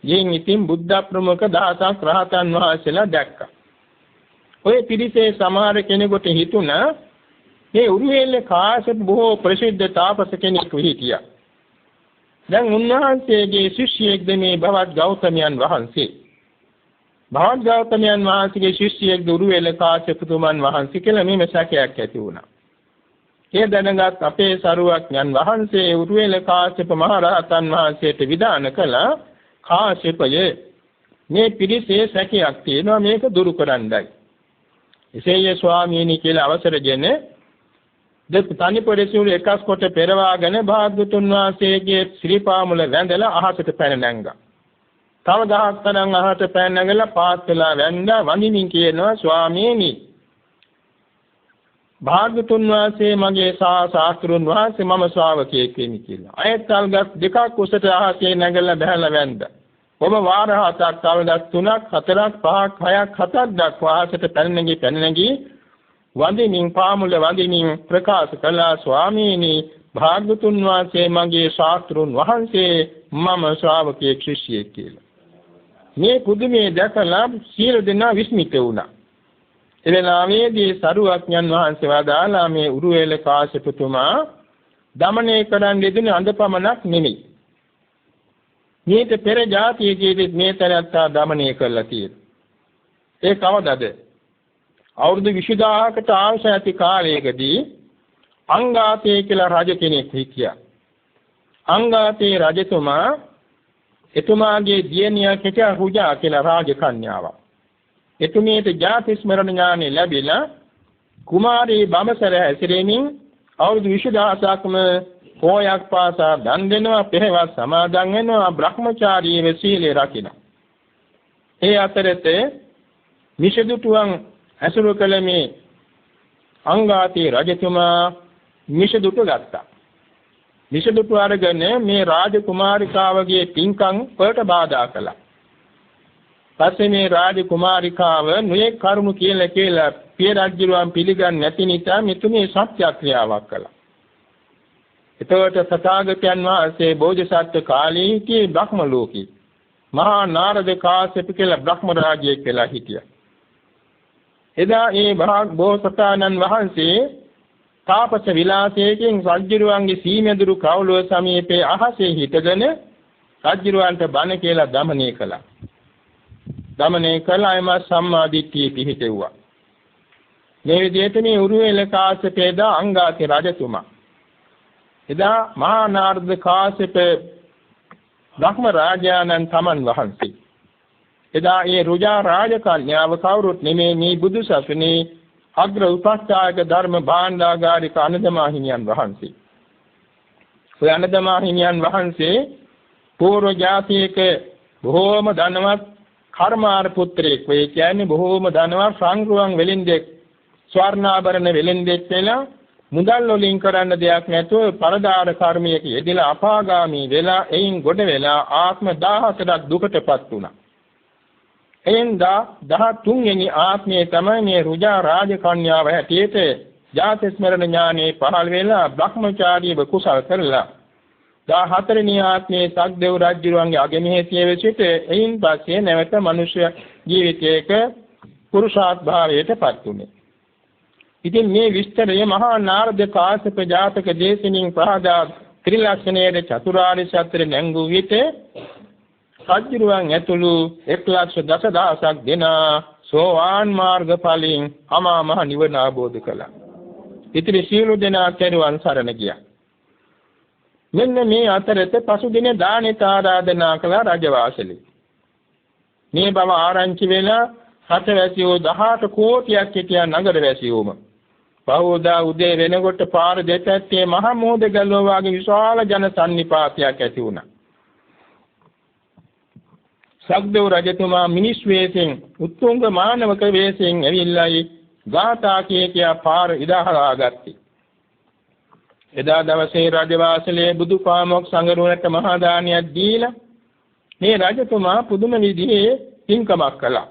යෙන් ඉතින් බුද්ධ ප්‍රමුඛ දහසක් රහතන් වහන්සේලා දැක්කා. ඔය පිරිසේ සමහර කෙනෙකුට හිතුණා මේ උරුවෙල්ලේ කාශ්‍යප බොහෝ ප්‍රසිද්ධ තාපස කෙනෙක් හිටියා. දැන් උන්වහන්සේගේ ශිෂ්‍යයෙක්ද මේ භවත් ගෞතමයන් වහන්සේ. භවත් ගෞතමයන් වහන්සේගේ ශිෂ්‍යයෙක්ද උරුවෙල්ලේ කාශ්‍යපතුමන් වහන්සේ කියලා මේ සැකයක් ඇති වුණා. ඒ දැනගත් අපේ සරුවඥන් වහන්සේ උරුවෙල්ලේ කාශ්‍යප මහ රහතන් වහන්සේට විධාන කළා කාශ්‍යපය මේ පිරිසේ සැකයක් තියෙනවා මේක දුරු කරන්නයි. එසේය ස්වාමීනි කියලා අවසරගෙන තනි පොරසියුල එකස් කොට පෙරවාගෙන භාග්‍යතුන් වහන්සේගේ ශ්‍රී පාමුල වැඳලා අහසට පැන නැංගා. තව දහස් තරම් අහසට පැන නැගලා පාත් වෙලා වැඳා වඳින්මින් කියනවා ස්වාමීනි භාග්‍යතුන් වහන්සේ මගේ ශාස්ත්‍රුන් වහන්සේ මම ශ්‍රාවකයෙක් වෙමි කියලා. අයත්ල් ගස් දෙකක් උසට අහසේ නැගලා බහැලා වැඳා. ඔබ වාර 7ක් තවදස් 3ක් 4ක් 5ක් 6ක් 7ක් දක්වා අහසට පැන නැගී වඳින්මින් පාමුල වඳින්මින් ප්‍රකාශ කළා ස්වාමීනි භාග්‍යතුන් වහන්සේ මගේ ශාස්ත්‍රුන් වහන්සේ මම ශ්‍රාවකයෙක් ශිෂ්‍යයෙක් කියලා. මේ පුදුමේ දැකලා සියලු දෙනා විස්මිත වුණා. එලෙනාවේදී සරුවඥන් වහන්සේ වදාලා මේ උරුවෙල කාශ්‍යපතුමා දමනය කරන්න යෙදුන අඳපමණක් නෙමෙයි. මේක පෙර જાතියේදී මේ තරත්තා දමනය කළා කියලා. ඒ කවදද? අවුරුදු 20000කට ආයුෂ ඇති කාලයකදී අංගාතේ කියලා රජ කෙනෙක් හිටියා. අංගාතේ රජතුමා එතුමාගේ දියණිය කෙටා රුජා කියලා රාජකන්‍යාවක්. එතුමියට ජාති ස්මරණ ඥානෙ ලැබිලා කුමාරී බඹසර හැසිරෙමින් අවුරුදු 20000ක්ම පෝයක් පාසා දන් දෙනවා, පෙරවස් සමාදන් වෙනවා, බ්‍රහ්මචාරීව සීලය රකිනවා. ඒ අතරතේ මිෂදුතුන් ඇසුරු කළ මේ අංගාතේ රජතුමා මිෂදුතු ගත්තා. මිෂදුතු අරගෙන මේ රාජකුමාරිකාවගේ පින්කම් වලට බාධා කළා. පස්සේ මේ රාජකුමාරිකාව නුයේ කරුණු කියලා පිය රජුන් පිළිගන්නේ නැති නිසා මෙතුමේ සත්‍යක්‍රියාවක් කළා. එතකොට තථාගතයන් වහන්සේ බෝධිසත්ව කාලයේ සිටි බ්‍රහ්ම ලෝකී මහා නාරද කාශ්‍යප කියලා බ්‍රහ්ම රාජයෙක් කියලා හිටියා. එදා ඒ බෝසතාණන් වහන්සේ තාපස විලාසයෙන් රජුරුවන්ගේ සීමෙදුරු කවුළුව සමීපේ අහසේ හිටගෙන රජුරුවන්ට බණ කියලා දමනය කළා. දමනය කළාම සම්මාදිට්ඨිය පිහිටෙව්වා. මේ විදිහට මේ උරුවෙල කාශ්‍යපේදා අංගාතේ රජතුමා එදා මහා නාරද කාශ්‍යප බ්‍රහ්ම රාජානන් තමන් වහන්සේ එදා ඒ රුජා රාජකන්‍යාව කවුරුත් නෙමේ මේ බුදු සසුනේ අග්‍ර උපස්ථායක ධර්ම භාණ්ඩාගාරික අනදමාහිමියන් වහන්සේ. ඔය අනදමාහිමියන් වහන්සේ පූර්ව ජාතියක බොහෝම ධනවත් කර්මාර පුත්‍රයෙක්. ඒ කියන්නේ බොහෝම ධනවත් සංග්‍රහන් වෙලින්දෙක්, ස්වර්ණාභරණ වෙලින්දෙක් වෙලා මුදල් වලින් කරන්න දෙයක් නැතුව පරදාර කර්මයක යෙදලා අපාගාමී වෙලා එයින් ගොඩ වෙලා ආත්ම 14ක් දුකටපත් වුණා. එයින් 13 වෙනි ආත්මයේ තමයි මේ රුජා රාජකන්‍යාව හැටියට ජාති ස්මරණ ඥානෙ පහළ වෙලා බ්‍රහ්මචාරීව කුසල් කරලා 14 වෙනි ආත්මයේ සක්දේව රජුගේ අගමහේසිය වෙසිට එයින් පස්සේ නැවත මනුෂ්‍ය ජීවිතයක පුරුෂාත් භාවයටපත් වුණේ. ඉතින් මේ විස්තරය මහා නාරද කාශ්‍යප ජාතක දේශනින් පහදා ත්‍රිලක්ෂණයේ චතුරාර්ය සත්‍ය නැංගු විට සජ්ජිරුවන් ඇතුළු 1,10,000ක් දෙනා සෝවාන් මාර්ග ඵලයෙන් අමා මහ නිවන අවබෝධ කළා. ඉතින් සියලු දෙනා කෙරුවන් සරණ ගියා. මෙන්න මේ අතරත පසුදින දානෙට ආරාධනා කළ රජවාසලේ. මේ බව ආරංචි වෙලා රටවැසියෝ 18 කෝටියක් සිටියා නගරවැසියෝම. පහවදා උදේ වෙනකොට පාර දෙපැත්තේ මහ මෝද ගැලුවා වගේ විශාල ජන සන්නිපාතයක් ඇති වුණා. සක්දේව රජතුමා මිනිස් වේශයෙන් උත්තුංග මානවක වේශයෙන් ඇවිල්ලායි ගාථා කියා පාර ඉදහලා ගත්තේ. එදා දවසේ රජවාසලේ බුදුපාමොක් සංගරුවනට මහා දානියක් දීලා මේ රජතුමා පුදුම විදිහේ පින්කමක් කළා.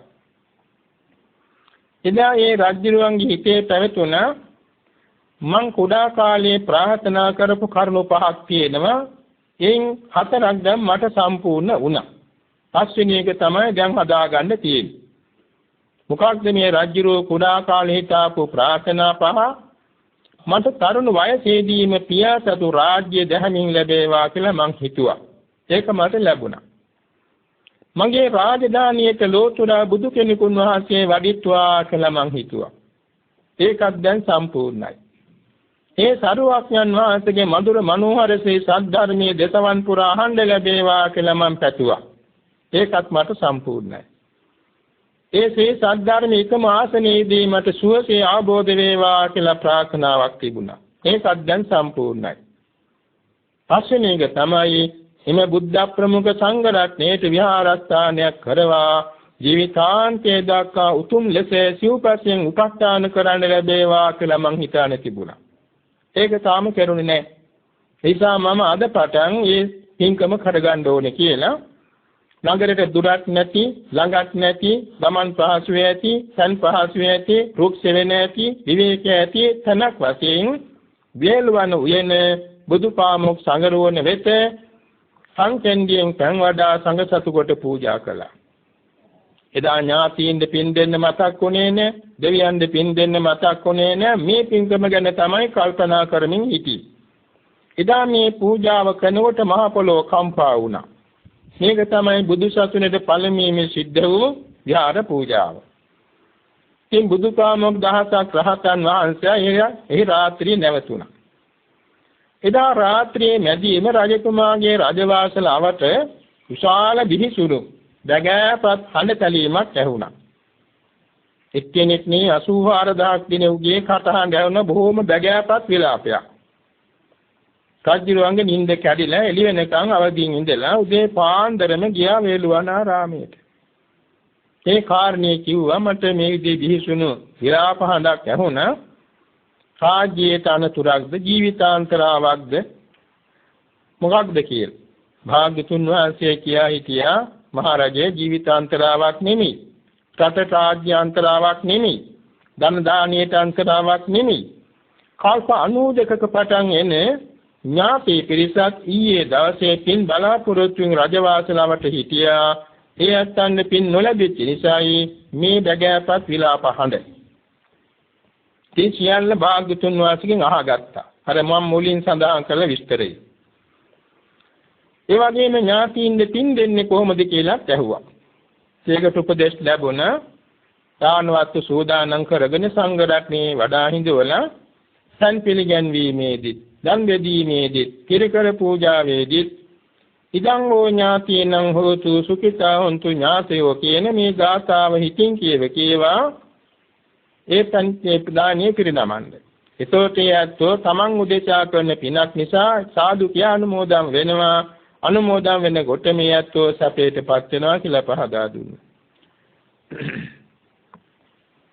එදා ඒ රජුරුවන්ගේ හිතේ පැවතුණ මං කුඩා කාලේ ප්‍රාර්ථනා කරපු කරුණු 5ක් තියෙනවා. එයින් 4ක් දැන් මට සම්පූර්ණ වුණා. පස්වෙනි එක තමයි දැන් හදාගන්න තියෙන්නේ. මොකක්ද මේ රජුරුව කුඩා කාලේ හිතාපු ප්‍රාර්ථනා 5? මට තරුණ වයසේදීම පියාසතු රාජ්‍ය දැහැමින් ලැබේවා කියලා මං හිතුවා. ඒක මට ලැබුණා. මගේ රාජධානියට ලෝතුරා බුදු කෙනෙකුන් වහන්සේ වඩිත්වා කියලා මං හිතුවා. ඒකත් දැන් සම්පූර්ණයි. ඒ සරුවක්ඥන් වහන්සේගේ මధుර මනෝහර ශ්‍රී සද්ධර්මයේ දසවන් පුරා අහන්න ලැබේවා කියලා මං පැතුවා. ඒකත් මට සම්පූර්ණයි. ඒ ශ්‍රී සද්ධර්මයේ එකම ආසනයේදී මට සුවසේ ආબોධ වේවා කියලා ප්‍රාර්ථනාවක් තිබුණා. ඒකත් දැන් සම්පූර්ණයි. පස්වෙනි එක තමයි එම බුද්ධ ප්‍රමුඛ සංඝ රත්නයේ විහාරස්ථානයක් කරවා ජීවිතාන්තයේ දක්වා උතුම් ලෙස සිව්පස්යෙන් උපස්ථාන කරන්න ලැබේවා කියලා මං හිතාන තිබුණා. ඒක තාම කරුණේ නැහැ. ඒ නිසා මම අද පටන් මේ පින්කම කරගන්න ඕනේ කියලා නගරයට දුරක් නැති, ළඟක් නැති, ගමන් පහසු ඇති, සන් පහසු ඇති, රුක්ෂ වෙන ඇති, විවේක ඇති තනක් වශයෙන් වේලවන උයන බුදුපාමොක් සංගරුවන වෙත සංකෙන්දියෙන් පන් වඩා සංඝ සතු කොට පූජා කළා. එදා ඥාතීන්ද පින් දෙන්න මතක් වුණේ නැහැ, දෙවියන්ද පින් දෙන්න මතක් වුණේ නැහැ. මේ පින්කම ගැන තමයි කල්පනා කරමින් හිටියේ. එදා මේ පූජාව කරනකොට මහ පොළොව කම්පා වුණා. මේක තමයි බුදු සසුනේද පළමුවෙන් සිද්ධ වූ විහාර පූජාව. ඉතින් බුදුපාමොක් දහසක් රහතන් වහන්සේ එහි රාත්‍රියේ නැවතුණා. එදා රාත්‍රියේ මැදියම රජතුමාගේ රජවාසල අවට විශාල බිහිසුණු දගෑපත් හඬ තැලීමක් ඇහුණා. එක්කෙනෙක් මේ 84000ක් දිනෙව්ගේ කටහඬ ඇහුණ බොහොම දගෑපත් විලාපයක්. රජුරුවන්ගේ නිින්ද කැඩිලා එළි වෙනකන් අවදීන් ඉඳලා උදේ පාන්දරම ගියා වේළුවනාරාමයට. ඒ කාරණේ කිව්වා මට මේ විදිහේ බිහිසුණු විලාප හඬක් ඇහුණා. රාජ්‍යයට අනතුරක්ද ජීවිතාන්තරාවක්ද මොකක්ද කියලා. භාග්‍යතුන් වහන්සේ කියා හිටියා මහරජේ ජීවිතාන්තරාවක් නෙමෙයි. රට රාජ්‍යාන්තරාවක් නෙමෙයි. ධන දානියට අන්තරාවක් නෙමෙයි. කල්ප 92ක පටන් එන ඥාති පිරිසක් ඊයේ දවසේ පින් බලාපොරොත්තුෙන් රජවාසලවට හිටියා. ඒ අත්යන් පින් නොලැබෙච්ච නිසායි මේ දගෑපත් විලාප හඬ. ඒ සියල්ල භාග්‍යතුන් වහන්සේගෙන් අහගත්තා. අර මම මුලින් සඳහන් කළ විස්තරය. ඒ වගේම ඥාතීන්ද පින් දෙන්නේ කොහොමද කියලා ඇහුවා. ඒකට උපදේශ ලැබුණා. දානවත් සූදානම් කරගෙන සංඝ රත්නේ වඩා හිඳවලා සන් පිළිගැන්වීමේදී, දන් බෙදීමේදී, කිරිකර පූජාවේදී ඉදං හෝ ඥාතීනං හෝතු සුඛිතා හොන්තු ඥාතයෝ කියන මේ ගාථාව හිතින් කියවා ඒ පන්ති ප්‍රදානිය පිරිනමන්න. ඒතෝට යැත්තෝ තමන් උදෙසා කරන පිනක් නිසා සාදු කියා අනුමෝදන් වෙනවා. අනුමෝදන් වෙනකොට මේ යැත්තෝ සැපයටපත් වෙනවා කියලා පහදා දුන්නා.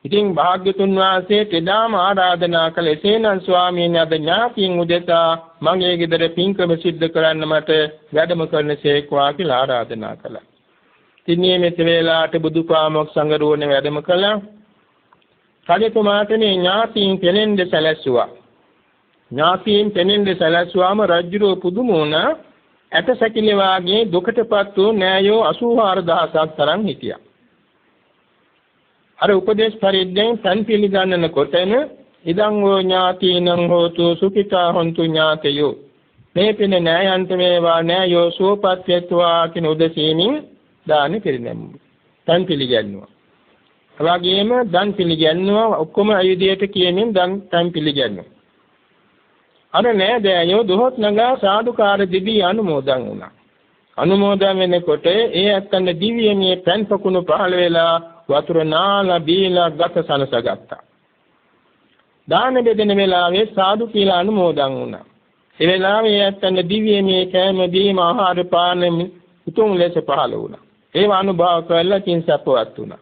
ඉතින් භාග්‍යතුන් වහන්සේ එදාම ආරාධනා කළ එසේනම් ස්වාමීන් වහන්සේ අද ඥාතීන් උදෙසා මගේ ගෙදර පින්කම සිද්ධ කරන්න මට වැඩම කරනසේක්වා කියලා ආරාධනා කළා. ඉතින් මේ වේලාවට බුදුපාමොක් සංගරුවනේ වැඩම කළා. රජතුමාට මේ ඥාතීන් පෙනෙන්න සැලැස්සුවා. ඥාතීන් පෙනෙන්න සැලැස්සුවාම රජුරෝ පුදුම වුණා. ඇට සැකිලි වාගේ දුකටපත් වූ නෑයෝ 84000ක් තරම් හිටියා. අර උපදේශ පරිද්දෙන් සන් පිළිගන්නන කොටන ඉදං වූ ඥාතීනං හෝතු සුඛිතා හොන්තු ඥාතයෝ මේ පින නෑයන්ත වේවා නෑයෝ සුවපත් වෙත්වා කියන උදෙසීමින් දානි පිරිනැමුවා. සන් පිළිගන්නවා. එවාගෙම දන් පිළිගන්නවා. ඔක්කොම අයුධයට කියමින් දන් පිළිගන්නවා. අර නෑදෑයෝ දොහොත් නගා සාදුකාර දිවි අනුමෝදන් වුණා. අනුමෝදන් වෙනකොට ඒ ඇත්තන් දිව්‍යමය පෑන් පකුණු පහළ වෙලා වතුර නාලා බීලා ගත සනසගත්තා. දාන බෙදෙන වෙලාවේ සාදු කියලා අනුමෝදන් වුණා. ඒ වෙලාවේ ඒ ඇත්තන් දිව්‍යමය කෑම බීම ආහාර පාන උතුම් ලෙස පහළ වුණා. ඒව අනුභව කරලා තින් සපවත් වුණා.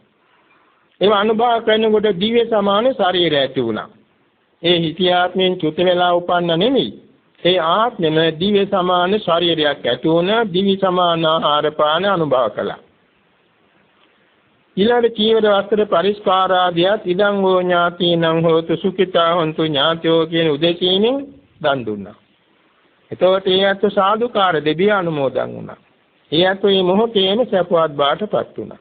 ඒව අනුභව කරනකොට දිව්‍ය සමාන ශරීරය ඇති වුණා. ඒ හිතියාත්මෙන් චුත වෙලා උපන්න නෙමෙයි. ඒ ආත්මෙම දිව්‍ය සමාන ශරීරයක් ඇති වුණා. දිව්‍ය සමාන ආහාර පාන අනුභව කළා. ඊළඟ චීවර වස්ත්‍ර පරිස්කාරාදියත් ඉදං හෝ ඥාතිනං හෝතු සුඛිතා හොන්තු ඥාතයෝ කියන උදෙසීමෙන් දන් දුන්නා. එතකොට ඒ අත් සාදුකාර දෙවිය අනුමෝදන් වුණා. ඒ අත් මේ මොහොතේම සපවත් බාටපත් වුණා.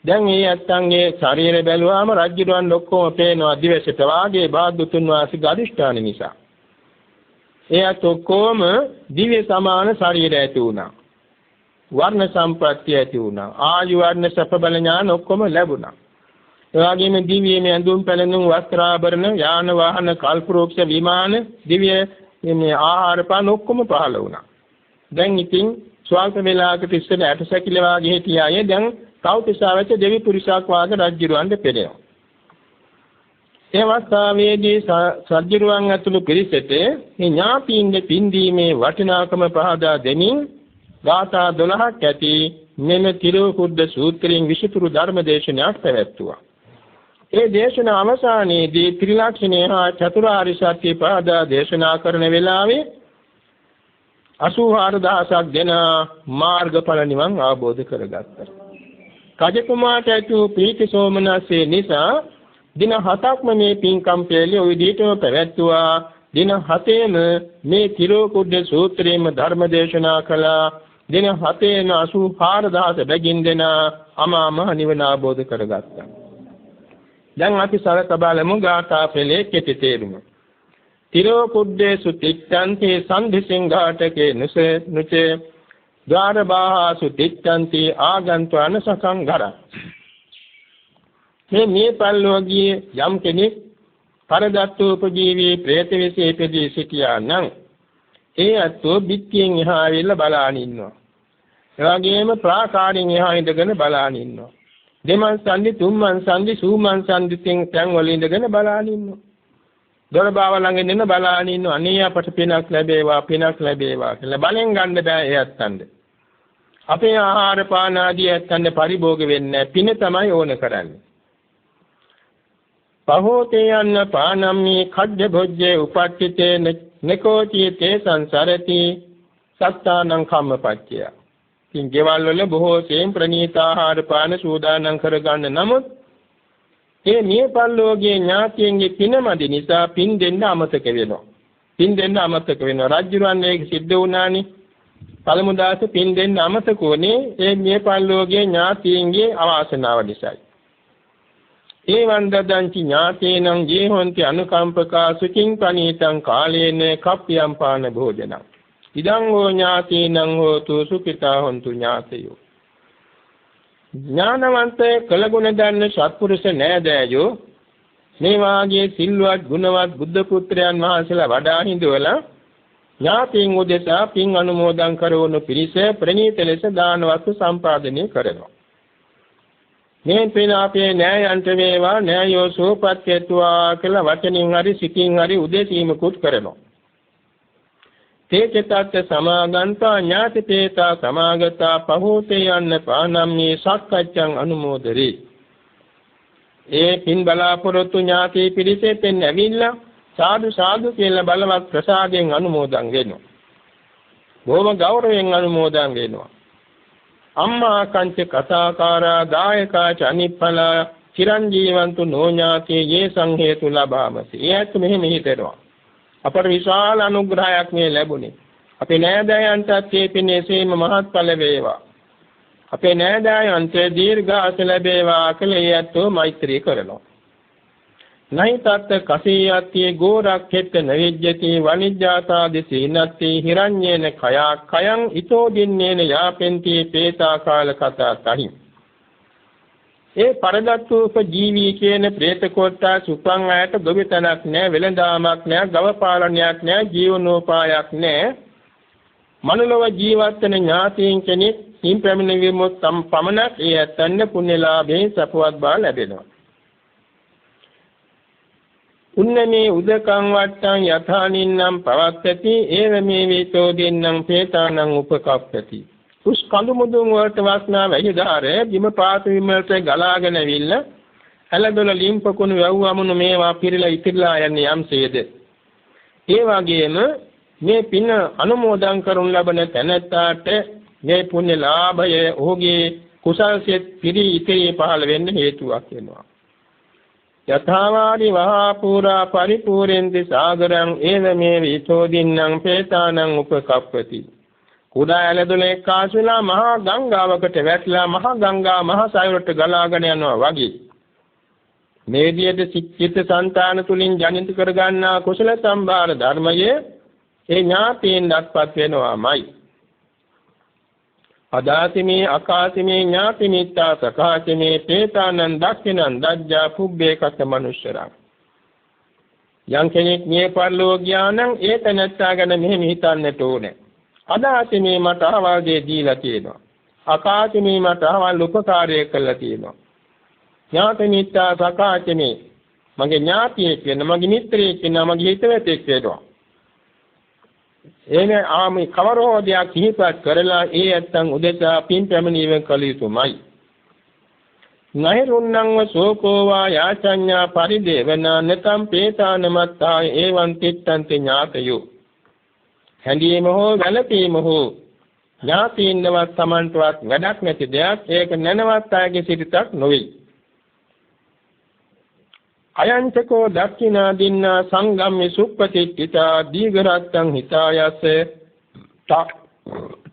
දැන් මේ අත්ංගේ ශරීරය බැලුවාම රජුන් ඔක්කොම පේනවා දිවසට වාගේ බාද්දුතුන් වාසී ගදිෂ්ඨාන නිසා. ඒ අත් ඔක්කොම දිව්‍ය සමාන ශරීරය ඇති වුණා. වර්ණ සම්ප්‍රත්‍ය ඇති වුණා. ආයු වර්ණ සප බල ඥාන ඔක්කොම ලැබුණා. ඒ වගේම දිව්‍යමය ඇඳුම් පැළඳුම් වස්ත්‍රාභරණ යාන වාහන කල්පරෝක්ෂ විමාන දිව්‍ය මේ ආහාර පාන ඔක්කොම පහළ වුණා. දැන් ඉතින් ස්වල්ප වේලාවකට ඉස්සෙල්ල ඇටසැකිලි වාගේ හිටිය අය දැන් කෞතිසාවච දෙවි පුරුෂාක් වාගේ රජුරවන්ට පෙළෙනවා. ඒ අවස්ථාවේදී රජුරවන් ඇතුළු පිරිසට මේ ඥාතීන්ගේ පින්දීමේ වටිනාකම පහදා දෙමින් ගාථා 12ක් ඇති මෙම තිරෝකුද්ද සූත්‍රයෙන් විශිතුරු ධර්ම දේශනාවක් පැවැත්වුවා. ඒ දේශන අවසානයේදී ත්‍රිලක්ෂණය හා චතුරාර්ය සත්‍ය පහදා දේශනා කරන වෙලාවේ 84000ක් දෙන මාර්ගඵල නිවන් අවබෝධ කරගත්තා. කජකුමාරට ඇති ප්‍රීති සෝමනස්සේ නිසා දින 7ක්ම මේ පින්කම් පෙළේ ওই විදිහටම පැවැත්වුවා. දින 7ෙම මේ තිරෝකුද්ද සූත්‍රයේම ධර්ම දේශනා කළා. දින 7ෙම 84000 බැගින් දෙන අමාම නිවන අවබෝධ කරගත්තා. දැන් අපි සලක බලමු ගාථා පෙළේ කෙටි තේරුම. තිරෝකුද්දේසු තිත්තන්ති සම්ධිසිංඝාටකේ නුචේ ද්වාරබාහසු තිත්තන්ති ආගන්තුන සකංගර. මේ පල්ලෝගියේ යම් කෙනෙක් පරදත්තෝපජීවී പ്രേත විශේෂෙදී සිටියා නම් ඒ අතෝ බිත්තියෙන් එහා ඇවිල්ලා බලාගෙන ඉන්නවා. ඒ වගේම ප්‍රාකාරයෙන් එහා ඉඳගෙන බලාගෙන ඉන්නවා. දෙමන් සම්දි තුන්මන් සම්දි සූමන් සම්දි තැන් වල ඉඳගෙන බලාගෙන ඉන්නවා. දොරබාව ළඟ ඉන්න බලාගෙන ඉන්නවා. අනේ අපට පිනක් ලැබේවා කියලා බලෙන් ගන්න බෑ ඒ අත්තන්ද. අපේ ආහාර පාන ආදී අත්තන්ද පරිභෝග වෙන්නේ පින තමයි ඕන කරන්නේ. පහෝතේ යන්න පානම්මි khadde භොජ්ජේ උපට්ඨිතේ නකෝචීතේ සංසරති සත්තානං කම්මපච්චය. ඉතින් ගෙවල් වල බොහෝ සෙයින් ප්‍රණීත ආහාර පාන සූදානම් කරගන්න නමුත් ඒ නියපල්ලෝගේ ඥාතියන්ගේ පිනමදි නිසා පින් දෙන්න අමතක වෙනවා. රජුරන් ඒක සිද්ධ වුණානේ. පළමු දාසේ පින් දෙන්න අමතක වුණේ ඒ නියපල්ලෝගේ ඥාතියන්ගේ අවාසනාව නිසායි. ඒ වන්දදංචි ඥාතේනං ජීහොන්ති අනුකම්පකා සුඛින් පනීතං කාලේන කප්පියම් පාන භෝජනං. ඉදං හෝ ඥාතේනං හෝතු සුඛිතා හොන්තු ඥාතයෝ. ඥානවන්ත කළගුණ දන්න සත්පුරුෂ නෑදෑයෝ මේ වාගේ සිල්වත් ගුණවත් බුද්ධ පුත්‍රයන් වහන්සේලා වඩා හිඳවලා ඥාතීන් උදෙසා පින් අනුමෝදන් කරවනු පිණිස ප්‍රණීත ලෙස දාන වස්තු සම්පාදනය කරනවා. මේ පින අපේ නෑයන්ට වේවා නෑයෝ සෝපත් වේතුවා කියලා වචනින් හරි සිතින් හරි උදෙසීමකුත් කරනවා. තේචතත් සමාගන්තා ඥාතිපේතා සමාගතා පහෝතේ යන්න පානම්මේ සක්කච්ඡං අනුමෝදරේ. ඒ පින් බලාපොරොත්තු ඥාති පිරිසේ පෙන් ඇවිල්ලා සාදු සාදු කියලා බලවත් ප්‍රසාදයෙන් අනුමෝදන් වෙනවා. බොහොම ගෞරවයෙන් අනුමෝදන් වෙනවා. අම්මා කංච කතාකාරා දායකා චනිප්පලා චිරංජීවන්තු නෝඥාතේ යේ සංහේතු ලබාමසි. ඒත් මෙහෙම හිතෙනවා. අපට විශාල අනුග්‍රහයක් මේ ලැබුණේ. අපේ නෑදෑයන්ටත් මේ පිනේසීම මහත්ඵල වේවා. අපේ නෑදෑයන්ට දීර්ඝාස ලැබේවා කියලා ඒත්ෝ මෛත්‍රී කරනවා. නහි තත් කසීයත්ති ගෝරක්ඛෙත් නවිජ්ජති වනිජ්ජාතාදි සීනත්ති හිරඤ්ඤේන කයා කයං ඊතෝ දින්නේන යාපෙන්ති පේතා කාල කතා තහි. ඒ පරදත්තූප ජීවී කියන പ്രേත කොට්ටාස උපන් අයට ගොවිතැනක් නැහැ, වෙළඳාමක් නැහැ, ගව පාලනයක් නැහැ, ජීවනෝපායක් නැහැ. මනුලව ජීවත් වෙන ඥාතීන් කෙනෙක් හිම් පැමිණීමොත් තම පමණක් ඒ ඇත්තන්ට පුණ්‍යලාභයෙන් සපවත් බව ලැබෙනවා. උන්නමේ උදකං වට්ටං යථානින්නම් පවත්තති ඒව මේ වේතෝ දෙන්නම් පේතානං උපකප්පති. උස් කඳු මුදුන් වලට වස්නා වැහිදාරේ බිම පාත විමලට ගලාගෙන ඇවිල්ල ඇලදොල ලිම්පකුණු වැව්වමුණු මේවා පිරලා ඉතිරලා යන්නේ යම්සේද. ඒ වගේම මේ පින අනුමෝදන් කරනු ලබන තැනැත්තාට මේ පුණ්‍ය ලාභය ඔහුගේ කුසල්සිත පිරි ඉතිරි පහළ වෙන්න හේතුවක් වෙනවා. යථාවාදි වහා පුරා පරිපූර්ණන්ති සාගරං ඒව මේ විතෝ දින්නම් පේතානං උපකප්පති. කුඩා ඇලදොල එක්කාසුලා මහා ගංගාවකට වැටලා මහා ගංගා මහා සයුරට ගලාගෙන යනවා වගේ. මේ විදිහට චිත්ත සංතාන තුලින් ජනිත කරගන්නා කුසල සම්භාර ධර්මයේ ඒ ඥාතීන්ටපත් වෙනවාමයි. අදාතිමේ අකාතිමේ ඥාති මිත්තා සකාතිමේ පේතානං දක්ඛිනං දජ්ජා පුබ්බේ කත මනුෂ්‍යරං. යම් කෙනෙක් මේ පරිලෝක ඥානං ඒ තැනත්තා ගැන මෙහෙම හිතන්නට ඕනේ. අදාතිමේ මට අවල් දෙය දීලා තියෙනවා. අකාතිමේ මට අවල් උපකාරය කළා තියෙනවා. ඥාති මිත්තා සකාතිමේ මගේ ඥාතියෙක් වෙන මගේ මිත්‍රයෙක් වෙන මගේ හිතවතෙක් වෙනවා. එනේ ආමි කවරෝදයක් සිහිපත් කරලා ඒ ඇත්තන් උදෙසා පින් පැමිණීම කළ යුතුමයි. නහිරුන්නංව සෝකෝවා යාචඤ්ඤා පරිදේවනා නතම් පේතානමත්තා ඒවං තිත්තන්ති ඥාතයෝ. හැඳීම හෝ වැළපීම හෝ ඥාතීන්වත් Tamanටවත් වැඩක් නැති දෙයක්. ඒක නැනවත් අයගේ සිතක් නොවේ. අයංචකෝ දක්ඛිනා දින්නා සංගම්මේ සුප්පතිත්‍ිතා දීඝරත්තං හිතායස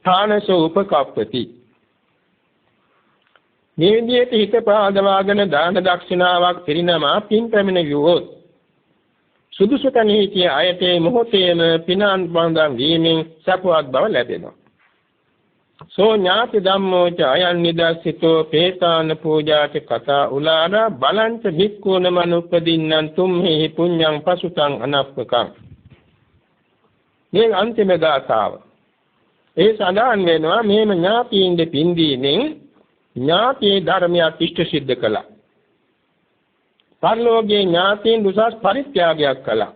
ථානසෝ උපකප්පති. මේ විදිහට හිත පාදවාගෙන දාන දක්ෂිනාවක් පිරිනමා පින් පැමිණ යුවොත් සුදුසු තැනෙහි කිය අයතේ මොහොතේම පිනාන් වන්දන් වීමෙන් සපවත් බව ලැබෙනවා. සෝ ඥාති ධම්මෝ ච අයං නිදස්සිතෝ පේතාන පූජාච කතා උලාරා බලංච භික්ඛූන මනුප්පදින්නං තුම්හි පුඤ්ඤං පසුතං අනප්පකං. මේ අන්තිම ගාථාව. ඒ සඳහන් වෙනවා මේම ඥාතීන් දෙපින් දීමෙන් ඥාතී ධර්මයක් ඉෂ්ට සිද්ධ කළා. පරලෝකයේ ඥාතීන් දුසස් පරිත්‍යාගයක් කළා.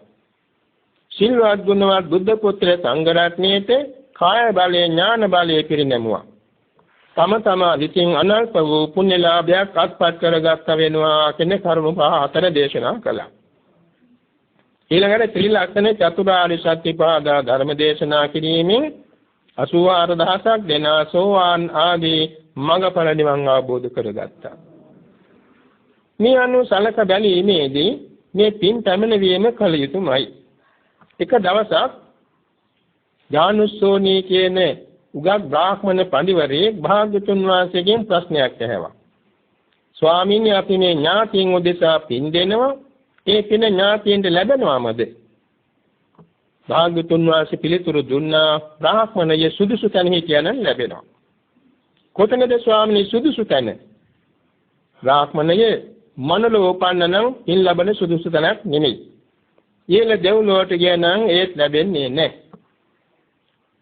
සිල්වත් ගුණවත් බුද්ධ පුත්‍ර සංඝ රත්නයේත කාය බලය ඥාන බලය පිරිනැමුවා. තම විසින් අනල්ප වූ පුණ්‍ය ලාභයක් අත්පත් කරගත්ත වෙනවා කියන කරුණු පහ හතර දේශනා කළා. ඊළඟට ත්‍රිලක්ෂණ චතුරාර්ය සත්‍ය පාදා ධර්ම දේශනා කිරීමෙන් 84000ක් දෙන සෝවාන් ආදී මඟඵල නිවන් අවබෝධ කරගත්තා. මේ අනුව සලක බැලීමේදී මේ පින් පැමිණවීම කළ යුතුමයි. එක දවසක් ඥානුස්සෝනී කියන උගත් බ්‍රාහ්මණ පඬිවරයෙක් භාග්‍යතුන් වහන්සේගෙන් ප්‍රශ්නයක් ඇහුවා. ස්වාමීනි අපි මේ ඥාතීන් උදෙසා පින් දෙනවා. ඒ පින ඥාතීන්ට ලැබෙනවමද? භාග්‍යතුන් වහන්සේ පිළිතුරු දුන්නා බ්‍රාහ්මණය සුදුසු තැනෙහි කියන ලැබෙනවා. කොතනද ස්වාමීනි සුදුසු තැන? බ්‍රාහ්මණය මනලෝ උපන්නනම් පින් ලැබෙන සුදුසු තැනක් නෙමෙයි. ඊළ දෙව්ලොවට ගියනම් ඒත් ලැබෙන්නේ නැහැ.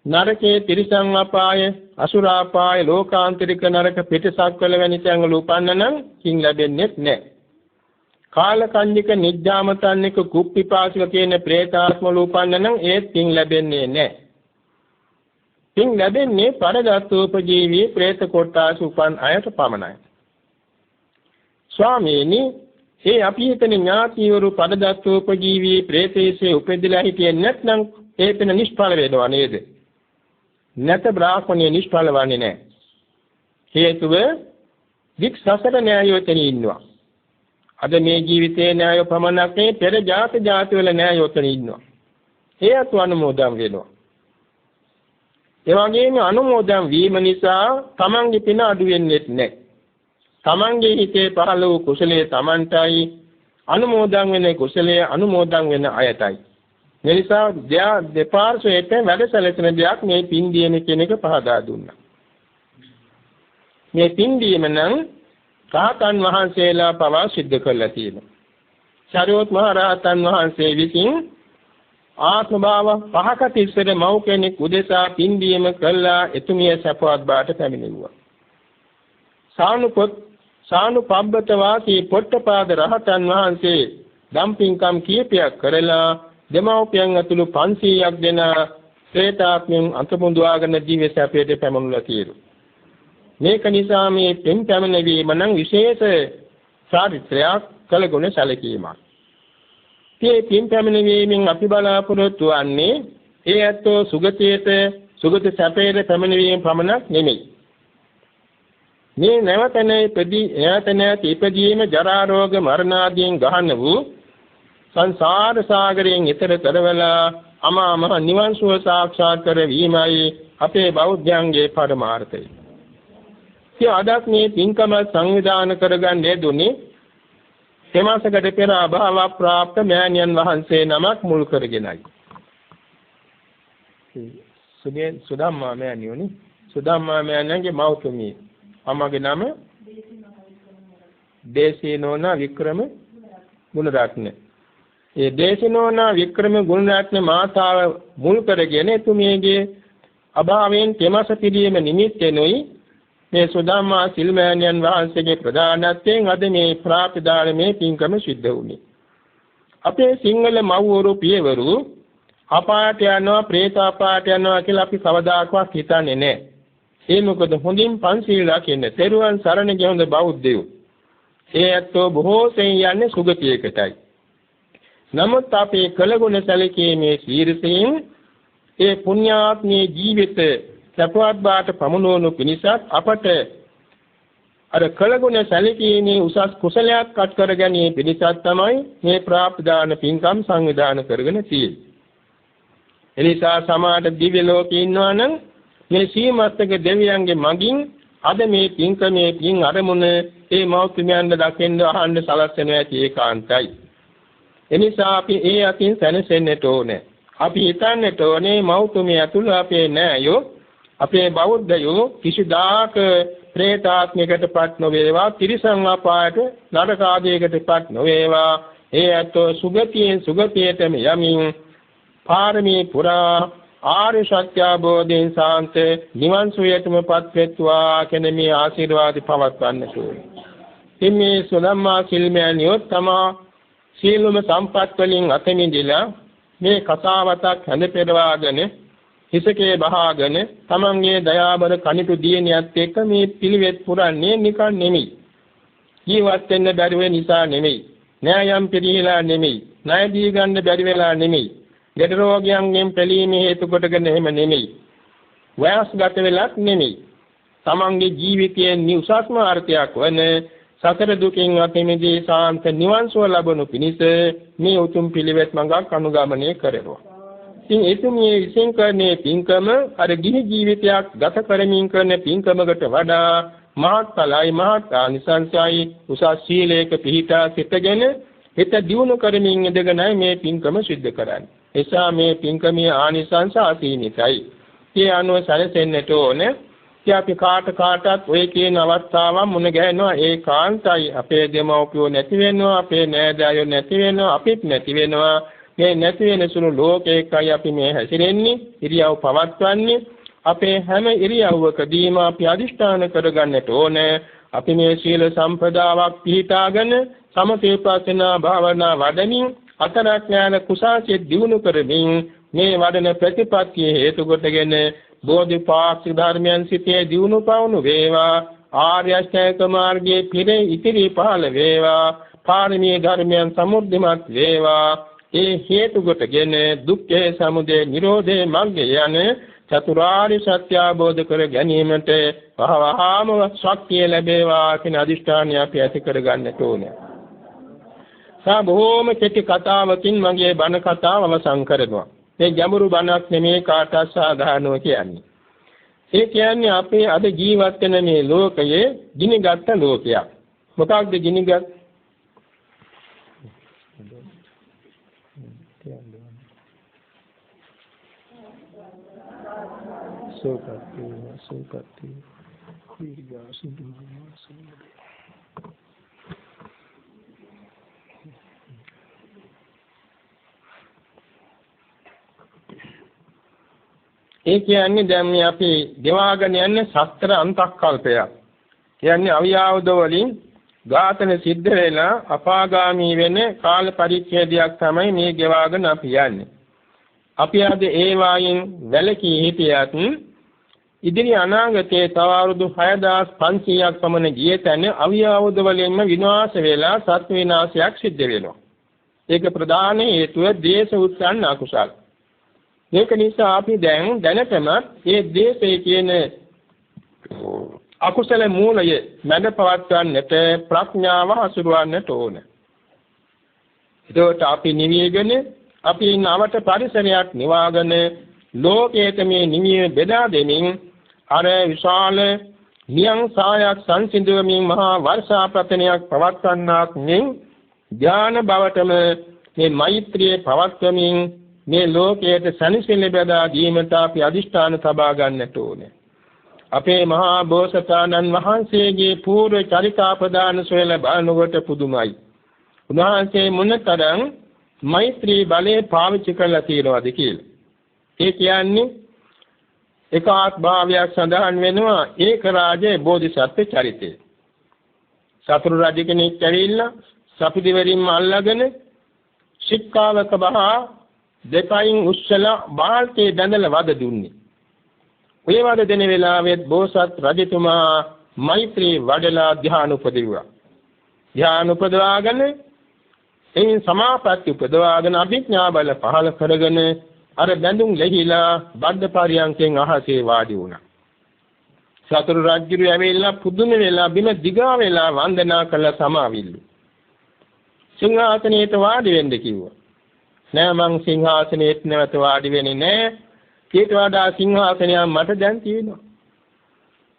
නරකේ තිරිසන් අපාය අසුරාපාය ලෝකාන්තරික නරක පිටසක්වල වැනි තැන්වල උපන්නනම් කිං ලැබෙන්නේ නැහැ. කාලකන්නික නිජ්ජාමතන්නික කුප්පිපාසික කියන പ്രേතාත්මවල උපන්නනම් ඒත් කිං ලැබෙන්නේ නැහැ. කිං ලැබෙන්නේ පරදත්තෝපජීවී പ്രേත කොට්ටාස උපන් අයට පමණයි. ස්වාමීනි ඒ අපි හිතන ඥාතිවරු පරදත්තෝපජීවී പ്രേතේසේ උපෙදලා හිටියේ නැත්නම් ඒ පින නිෂ්ඵල වෙනවා නේද? නැත බ්‍රාහ්මණය නිෂ්ඵල වන්නේ නැහැ. හේතුව වික් සසර න්‍යායෝතන ඉන්නවා. අද මේ ජීවිතේ න්‍යාය පමණක් නෙවෙයි පෙර ජාති වල න්‍යායෝතන ඉන්නවා. ඒත් අනුමෝදන් වෙනවා. ඒ වගේම අනුමෝදන් වීම නිසා තමන්ගේ පින අඩු වෙන්නේ නැහැ. තමන්ගේ හිතේ පහළ වූ කුසලයේ තමන්ටයි අනුමෝදන් වෙන කුසලයේ අනුමෝදන් වෙන අයටයි. මේ නිසා දෙපාර්ශ්වයට වැඩසැලසෙන දෙයක් මේ පින් දීම කියන එක පහදා දුන්නා. මේ පින් දීම නම් රහතන් වහන්සේලා පවා සිද්ධ කරලා තියෙනවා. සරියොත් මහ රහතන් වහන්සේ විසින් ආත්ම භාව 5කට ඉස්සර මව් කෙනෙක් උදෙසා පින්දීම කළා එතුමිය සපවත් බාට පැමිණෙව්වා. සානුපබ්බත වාසී පොට්ටපාද රහතන් වහන්සේ දම්පින්කම් කීපයක් කරලා දෙමව්පියන් ඇතුළු 500ක් දෙන ශ්‍රේතාත්මයන් අතමුඳුවාගෙන දිව්‍ය සැපයට පැමිණුලා තියෙනවා. මේක නිසා මේ පින් පැමිණීම නම් විශේෂ චාරිත්‍රයක් කළගුණ සැලකීමක්. මේ පින් පැමිණීමෙන් අපි බලාපොරොත්තු වන්නේ ඒ ඇත්තෝ සුගතියට සුගත සැපයට පැමිණීම පමණක් නෙමෙයි. මේ නැවත ඉපදීම ජරා රෝග මරණ ආදීන් ගහන වූ සංසාර සාගරයෙන් ඈතර කරවලා අමා මහ නිවන් සුව සාක්ෂාත් කරවීමයි අපේ බෞද්ධයන්ගේ පරමාර්ථය. සිය අදක් මේ පින්කම සංවිධානය කරගන්නේ දුන්නේ තෙමසකට පෙර අභාව ප්‍රාප්ත මෑණියන් වහන්සේ නමක් මුල් කරගෙනයි. සුදම්මා මෑණියෝනි සුදම්මා මෑණියන්ගේ මව්තුමිය අම්මගේ නම දේශිනෝනා වික්‍රම ගුණරත්න. ඒ දේශිනෝනා වික්‍රම ගුණරත්න මාතාව මුල් කරගෙන එතුමියගේ අභාවයෙන් තෙමස පිළියෙම නිමිත්තෙනුයි මේ සුදම්මා සිල්මෑණියන් වහන්සේගේ ප්‍රධානත්වයෙන් අද මේ ප්‍රාප්තිදානමේ පින්කම සිද්ධ වුණේ. අපේ සිංහල මව්වරු පියවරු අපායට යනවා പ്രേත අපායට යනවා කියලා අපි කවදාකවත් හිතන්නේ නැහැ. ඒ මොකද හොඳින් පන්සිල් රකින්න තෙරුවන් සරණ ගියොත් බෞද්ධයෝ. ඒ ඇත්තෝ බොහෝ සෙයින් යන්නේ සුගතියකටයි. නමුත් අපේ කළගුණ සැලකීමේ ශීර්ෂයෙන් ඒ පුණ්‍යාත්මී ජීවිත සපවත් බාට පමුණවනු පිණිසත් අපට අර කළගුණ සැලකීමේ උසස් කුසලයක් අත් කර ගැනීම පිණිසත් තමයි මේ ප්‍රාප්තිදාන පින්කම් සංවිධානය කරගෙන තියෙන්නේ. එනිසා සමාජ දිව්‍ය ලෝකේ ඉන්නවා නම් මේ සීමස්තක දෙවියන්ගේ මගින් අද මේ පින්කමේ පින් අරමුණ ඒ මෞතුමියන්ද දකින්න අහන්න සලස්වන ඇති ඒකාන්තයි. එනිසා අපි ඒ අතින් සැනසෙන්නට ඕනේ. අපි හිතන්නට ඕනේ මෞතුමිය ඇතුළු අපේ නෑයෝ අපේ බෞද්ධයෝ කිසිදාක പ്രേතාත්මයකටපත් නොවේවා තිරිසන් අපායට නරක ආදියකටපත් නොවේවා. ඒ අතෝ සුගතියෙන් සුගතියටම යමින් පාරමී පුරා ආර්ය සත්‍ය අවබෝධයෙන් සාන්ත නිවන් සුවයටමපත් වෙත්වා කියන මේ ආශිර්වාද පවත්වන්නට ඕනේ. ඉන්නේ සුදම්මා සිල්මෑණියෝ තමා සීලම සම්පත් වලින් අත මිදලා මේ කතාවතක් හැඳ පෙරවාගෙන හිසකේ බහාගෙන තමන්ගේ දයාබර කණිතු දියණියත් එක්ක මේ පිළිවෙත් පුරන්නේ නිකන් නෙමෙයි. ජීවත් වෙන්න බැරි වෙන නිසා නෙමෙයි. න්යායම් පිළිහිලා නෙමෙයි. ණය දී ගන්න බැරි වෙලා නෙමෙයි. ලෙඩ රෝගයන්ගෙන් පැලීමේ හේතු කොටගෙන එහෙම නෙමෙයි. වයස්ගත වෙලක් නෙමෙයි. තමන්ගේ ජීවිතයේ නිවසස්ම අර්ථයක් වන සතර දුකින් අත මිදී සාන්ත නිවන් සුව ලබනු පිණිස මේ උතුම් පිළිවෙත් මඟක් අනුගමනය කරනවා. ඉතින් එතුමිය විසින් කරන්නේ පින්කම අර ගිහි ජීවිතයක් ගත කරමින් කරන පින්කමකට වඩා මහත්ඵලයි මහත් ආනිසංසයි උසස් සීලයක පිහිටා සිටගෙන හිත දියුණු කරමින් ඉඳගෙනයි මේ පින්කම සිද්ධ කරන්නේ. එසා මේ පින්කමේ ආනිසංස අසීමිතයි. ඒ අනුව සැලසෙන්නට ඕනේ. අපි කාටත් ඔය කියන අවස්ථාවන් මුණ ගැහෙනවා ඒකාන්තයි. අපේ දෙමව්පියෝ නැති වෙනවා, අපේ නෑදෑයෝ නැති වෙනවා, අපිත් නැති වෙනවා. මේ නැති වෙන සුළු ලෝකයකයි අපි මේ හැසිරෙන්නේ, ඉරියව් පවත්වන්නේ. අපේ හැම ඉරියව්වකදීම අපි අදිෂ්ඨාන කරගන්නට ඕනේ. අපි මේ සීල සම්පදාවක් පිළිපදාගෙන සමථේපස්සනා භාවනා වඩමින් අතරක් ඥාන කුසාසිය දිනු කරමින් මේ වඩන ප්‍රතිපත්තිය හේතු කොටගෙන බෝධිපාක්ෂික ධර්මයන් සිතේ දිනු පවුණු වේවා. ආර්ය අෂ්ටාංග මාර්ගයේ පිරේ ඉතිරි පහළ වේවා. පාරමී ධර්මයන් සමුර්ධිමත් වේවා. ඒ හේතු කොටගෙන දුක්ඛේ සමුදය නිරෝධේ මග්ගය යන චතුරාර්ය සත්‍ය අවබෝධ කර ගැනීමට වහවහාම ශක්තිය ලැබේවා කියන අදිෂ්ඨානය අපි ඇති කර ගන්නට ඕනේ. බොහෝම කෙටි කතාවකින් මගේ බණ කතාව අවසන් කරනවා. මේ ගැඹුරු බණක් නෙමේ කාටත් සාධාරණව කියන්නේ. ඒ කියන්නේ අපේ අද ජීවත් වෙන මේ ලෝකයේ ගිනිගත් ලෝකයක්. මොකක්ද ගිනිගත්? සෝපatti දීර්ඝ සුදුමා සුදුමා ඒ කියන්නේ දැන් මේ අපි ගෙවාගෙන යන්නේ සතර අන්තක්කල්පයක්. කියන්නේ අවියාවද වලින් ඝාතන සිද්ධ වෙලා අපාගාමී වෙන කාල පරිච්ඡේදයක් තමයි මේ ගෙවාගෙන අපි යන්නේ. අපි අද ඒ වායින් වැළකී හිටියත් ඉදිරි අනාගතයේ තව අවුරුදු 6500ක් පමණ ගිය තැන අවියාවද වලින්ම විනාශ වෙලා සත්ව විනාශයක් සිද්ධ වෙනවා. ඒක ප්‍රධාන හේතුව දේශ උත්සන්න අකුසල. ඒක නිසා අපි දැනටම මේ දේශේ කියන අකුසල මූලය මැද පවත්වන්නට ප්‍රඥාව හසුරවන්නට ඕන. ඒකට අපි නිවිගෙන අපි නවට පරිසරයක් නිවාගෙන ලෝකයේ මේ නිවිය බෙදා දෙමින් අර විශාල නියං සායක් සංසිඳුවමින් මහා වර්ෂා ප්‍රතනයක් පවත්වන්නාක් මෙන් ඥාන බවටම මේ මෛත්‍රියේ පවත්වමින් මේ ලෝකයට සැනසෙල්ල බෙදා දීමට අපි අදිෂ්ඨාන තබා ගන්නට ඕනේ. අපේ මහා බෝසතාණන් වහන්සේගේ පූර්ව චරිතාපදාන සොයලා බලනකොට පුදුමයි. උන්වහන්සේ මොනතරම් මෛත්‍රී බලය පාවිච්චි කරලා තියෙනවද කියලා. ඒ කියන්නේ එකාත් භාවයක් සඳහන් වෙනවා ඒක රාජේ බෝධිසත්ව චරිතය. සතුරු රජ කෙනෙක් ඇවිල්ලා සපිදිවරින්ම අල්ලගෙන ශික්කාවක බහා දෙපයින් උස්සලා බාල්ටේ බැඳලා වද දුන්නේ. ඔය වද දෙන වෙලාවෙත් බෝසත් රජතුමා මෛත්‍රී වඩලා ධ්‍යාන උපදෙව්වා. ධ්‍යාන උපදවාගෙන එයින් සමාපatti උපදවාගෙන අභිඥා බල පහල කරගෙන අර බැඳුම් ලැහිලා බද්ධ පරියන්කෙන් අහසේ වාඩි වුණා. සතුරු රජුරු ඇවිල්ලා පුදුම වෙලා බිම දිගා වෙලා වන්දනා කළ සමාවිල්ලු. සිංහාසනයේට වාඩි වෙන්න කිව්වා. නෑ මං සිංහාසනයේත් නැවත වාඩි වෙන්නේ නෑ. ඊට වඩා සිංහාසනයක් මට දැන් තියෙනවා.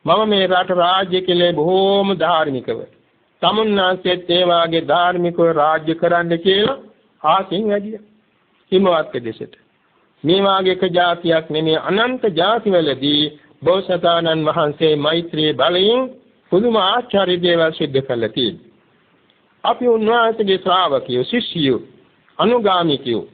මම මේ රට රාජ්‍ය කෙලේ බොහෝම ධාර්මිකව. තමුන්නාන්සේත් ඒ වාගේ ධාර්මිකව රාජ්‍ය කරන්න කියලා ආසින් වැඩියා. හිමවත් දෙසට. මේ වාගේ එක જાතියක් නෙමෙයි අනන්ත જાතිවලදී බෝසතාණන් වහන්සේ මෛත්‍රී බලයෙන් පුදුම ආචාර්ය දේවල් සිද්ධ කළා තියෙනවා. අපි උන්වහන්සේගේ ශ්‍රාවකයෝ ශිෂ්‍යයෝ අනුගාමිකයෝ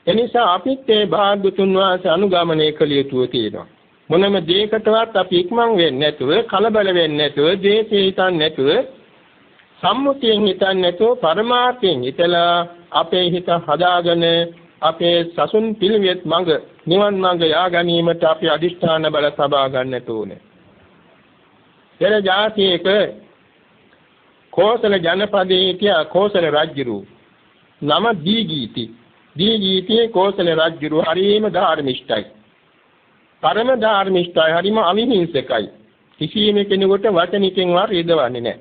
එනිසා අපිත් ඒ භාග්‍යතුන් වහන්සේ අනුගමනය කළ යුතුව තියෙනවා. මොනම දෙයකටවත් අපි ඉක්මන් වෙන්නේ නැතුව, කලබල වෙන්නේ නැතුව, දේශේ හිතන්නේ නැතුව, සම්මුතියෙන් හිතන්නේ නැතුව, පරමාර්ථයෙන් හිතලා අපේ හිත හදාගෙන අපේ සසුන් පිළිවෙත් මඟ, නිවන් මඟ යා ගැනීමට අපි අදිෂ්ඨාන බල සබා ගන්නට ඕනේ. පෙර ජාතියක කෝසල ජනපදයේ හිටිය කෝසල රජුරු නම දීගීති. දීගීතියේ කෝසල රජුරු හරිම ධාර්මිෂ්ඨයි. පරම ධාර්මිෂ්ඨයි, හරිම අවිහිංසකයි. කිසියම් කෙනෙකුට වචනිකෙන් වා රිදවන්නේ නැහැ.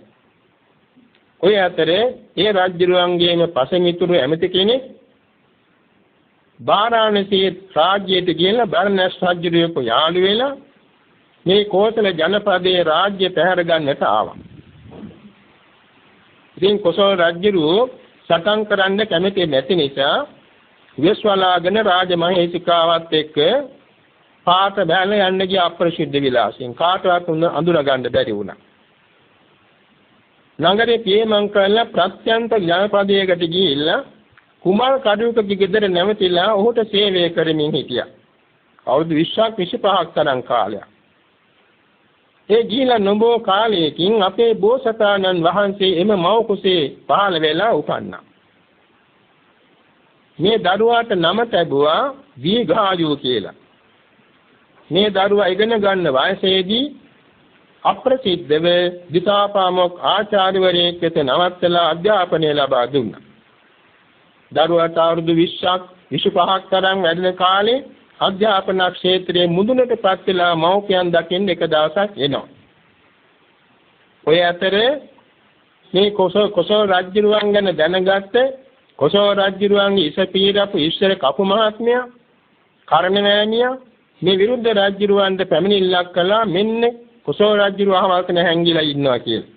ඔය අතරේ ඒ රජුරුවන්ගේම පසමිතුරු ඇමති කෙනෙක් වාරාණසී රාජ්‍යයට ගිහිල්ලා බර්ණස් රජුරුවෝ යාළු වෙලා මේ කෝසල ජනපදයේ රාජ්‍ය පැහැර ගන්නට ආවා. ඉතින් කොසල් රජුරුවෝ සටන් කරන්න කැමති නැති නිසා විශ්වලාගෙන රාජමහේසිකාවත් එක්ක පාත බැලලා යන්න ගිය අප්‍රසිද්ධ විලාසයෙන් කාටවත් අඳුර ගන්න බැරි වුණා. නගරේ පියමන් කරලා ප්‍රත්‍යන්ත ජනපදයකට ගිහිල්ලා කුමල් කඩුවකගේ ගෙදර නැවතිලා ඔහුට සේවය කරමින් හිටියා. අවුරුදු 20ක් 25ක් තරම් කාලයක්. ඒ ගිහිලා නොබෝ කාලයකින් අපේ බෝසතාණන් වහන්සේ එම මව කුසේ පහළ වෙලා උපන්නා. මේ දරුවාට නම තැබුවා දීඝායු කියලා. මේ දරුවා ඉගෙන ගන්න වයසේදී අප්‍රසිද්ධව දිසාපාමොක් ආචාර්යවරයෙක් වෙත නවත්තලා අධ්‍යාපනය ලබා දුන්නා. දරුවාට අවුරුදු 20ක් 25ක් තරම් වැඩෙන කාලේ අධ්‍යාපන ක්ෂේත්‍රයේ මුදුනටපත් වෙලා මව්පියන් දකින්න එක දවසක් එනවා. ඔය අතරේ මේ කොසල් රජුරුවන් ගැන දැනගත්ත කොසල් රජුරුවන්ගේ ඉසපීරපු ඉස්සර කපු මහත්මයා කරණවැණියා මේ විරුද්ධ රජුරුවන්ට පැමිණිල්ලක් කළා මෙන්න කොසල් රජුරුව අහවල්කන හැංගිලා ඉන්නවා කියලා.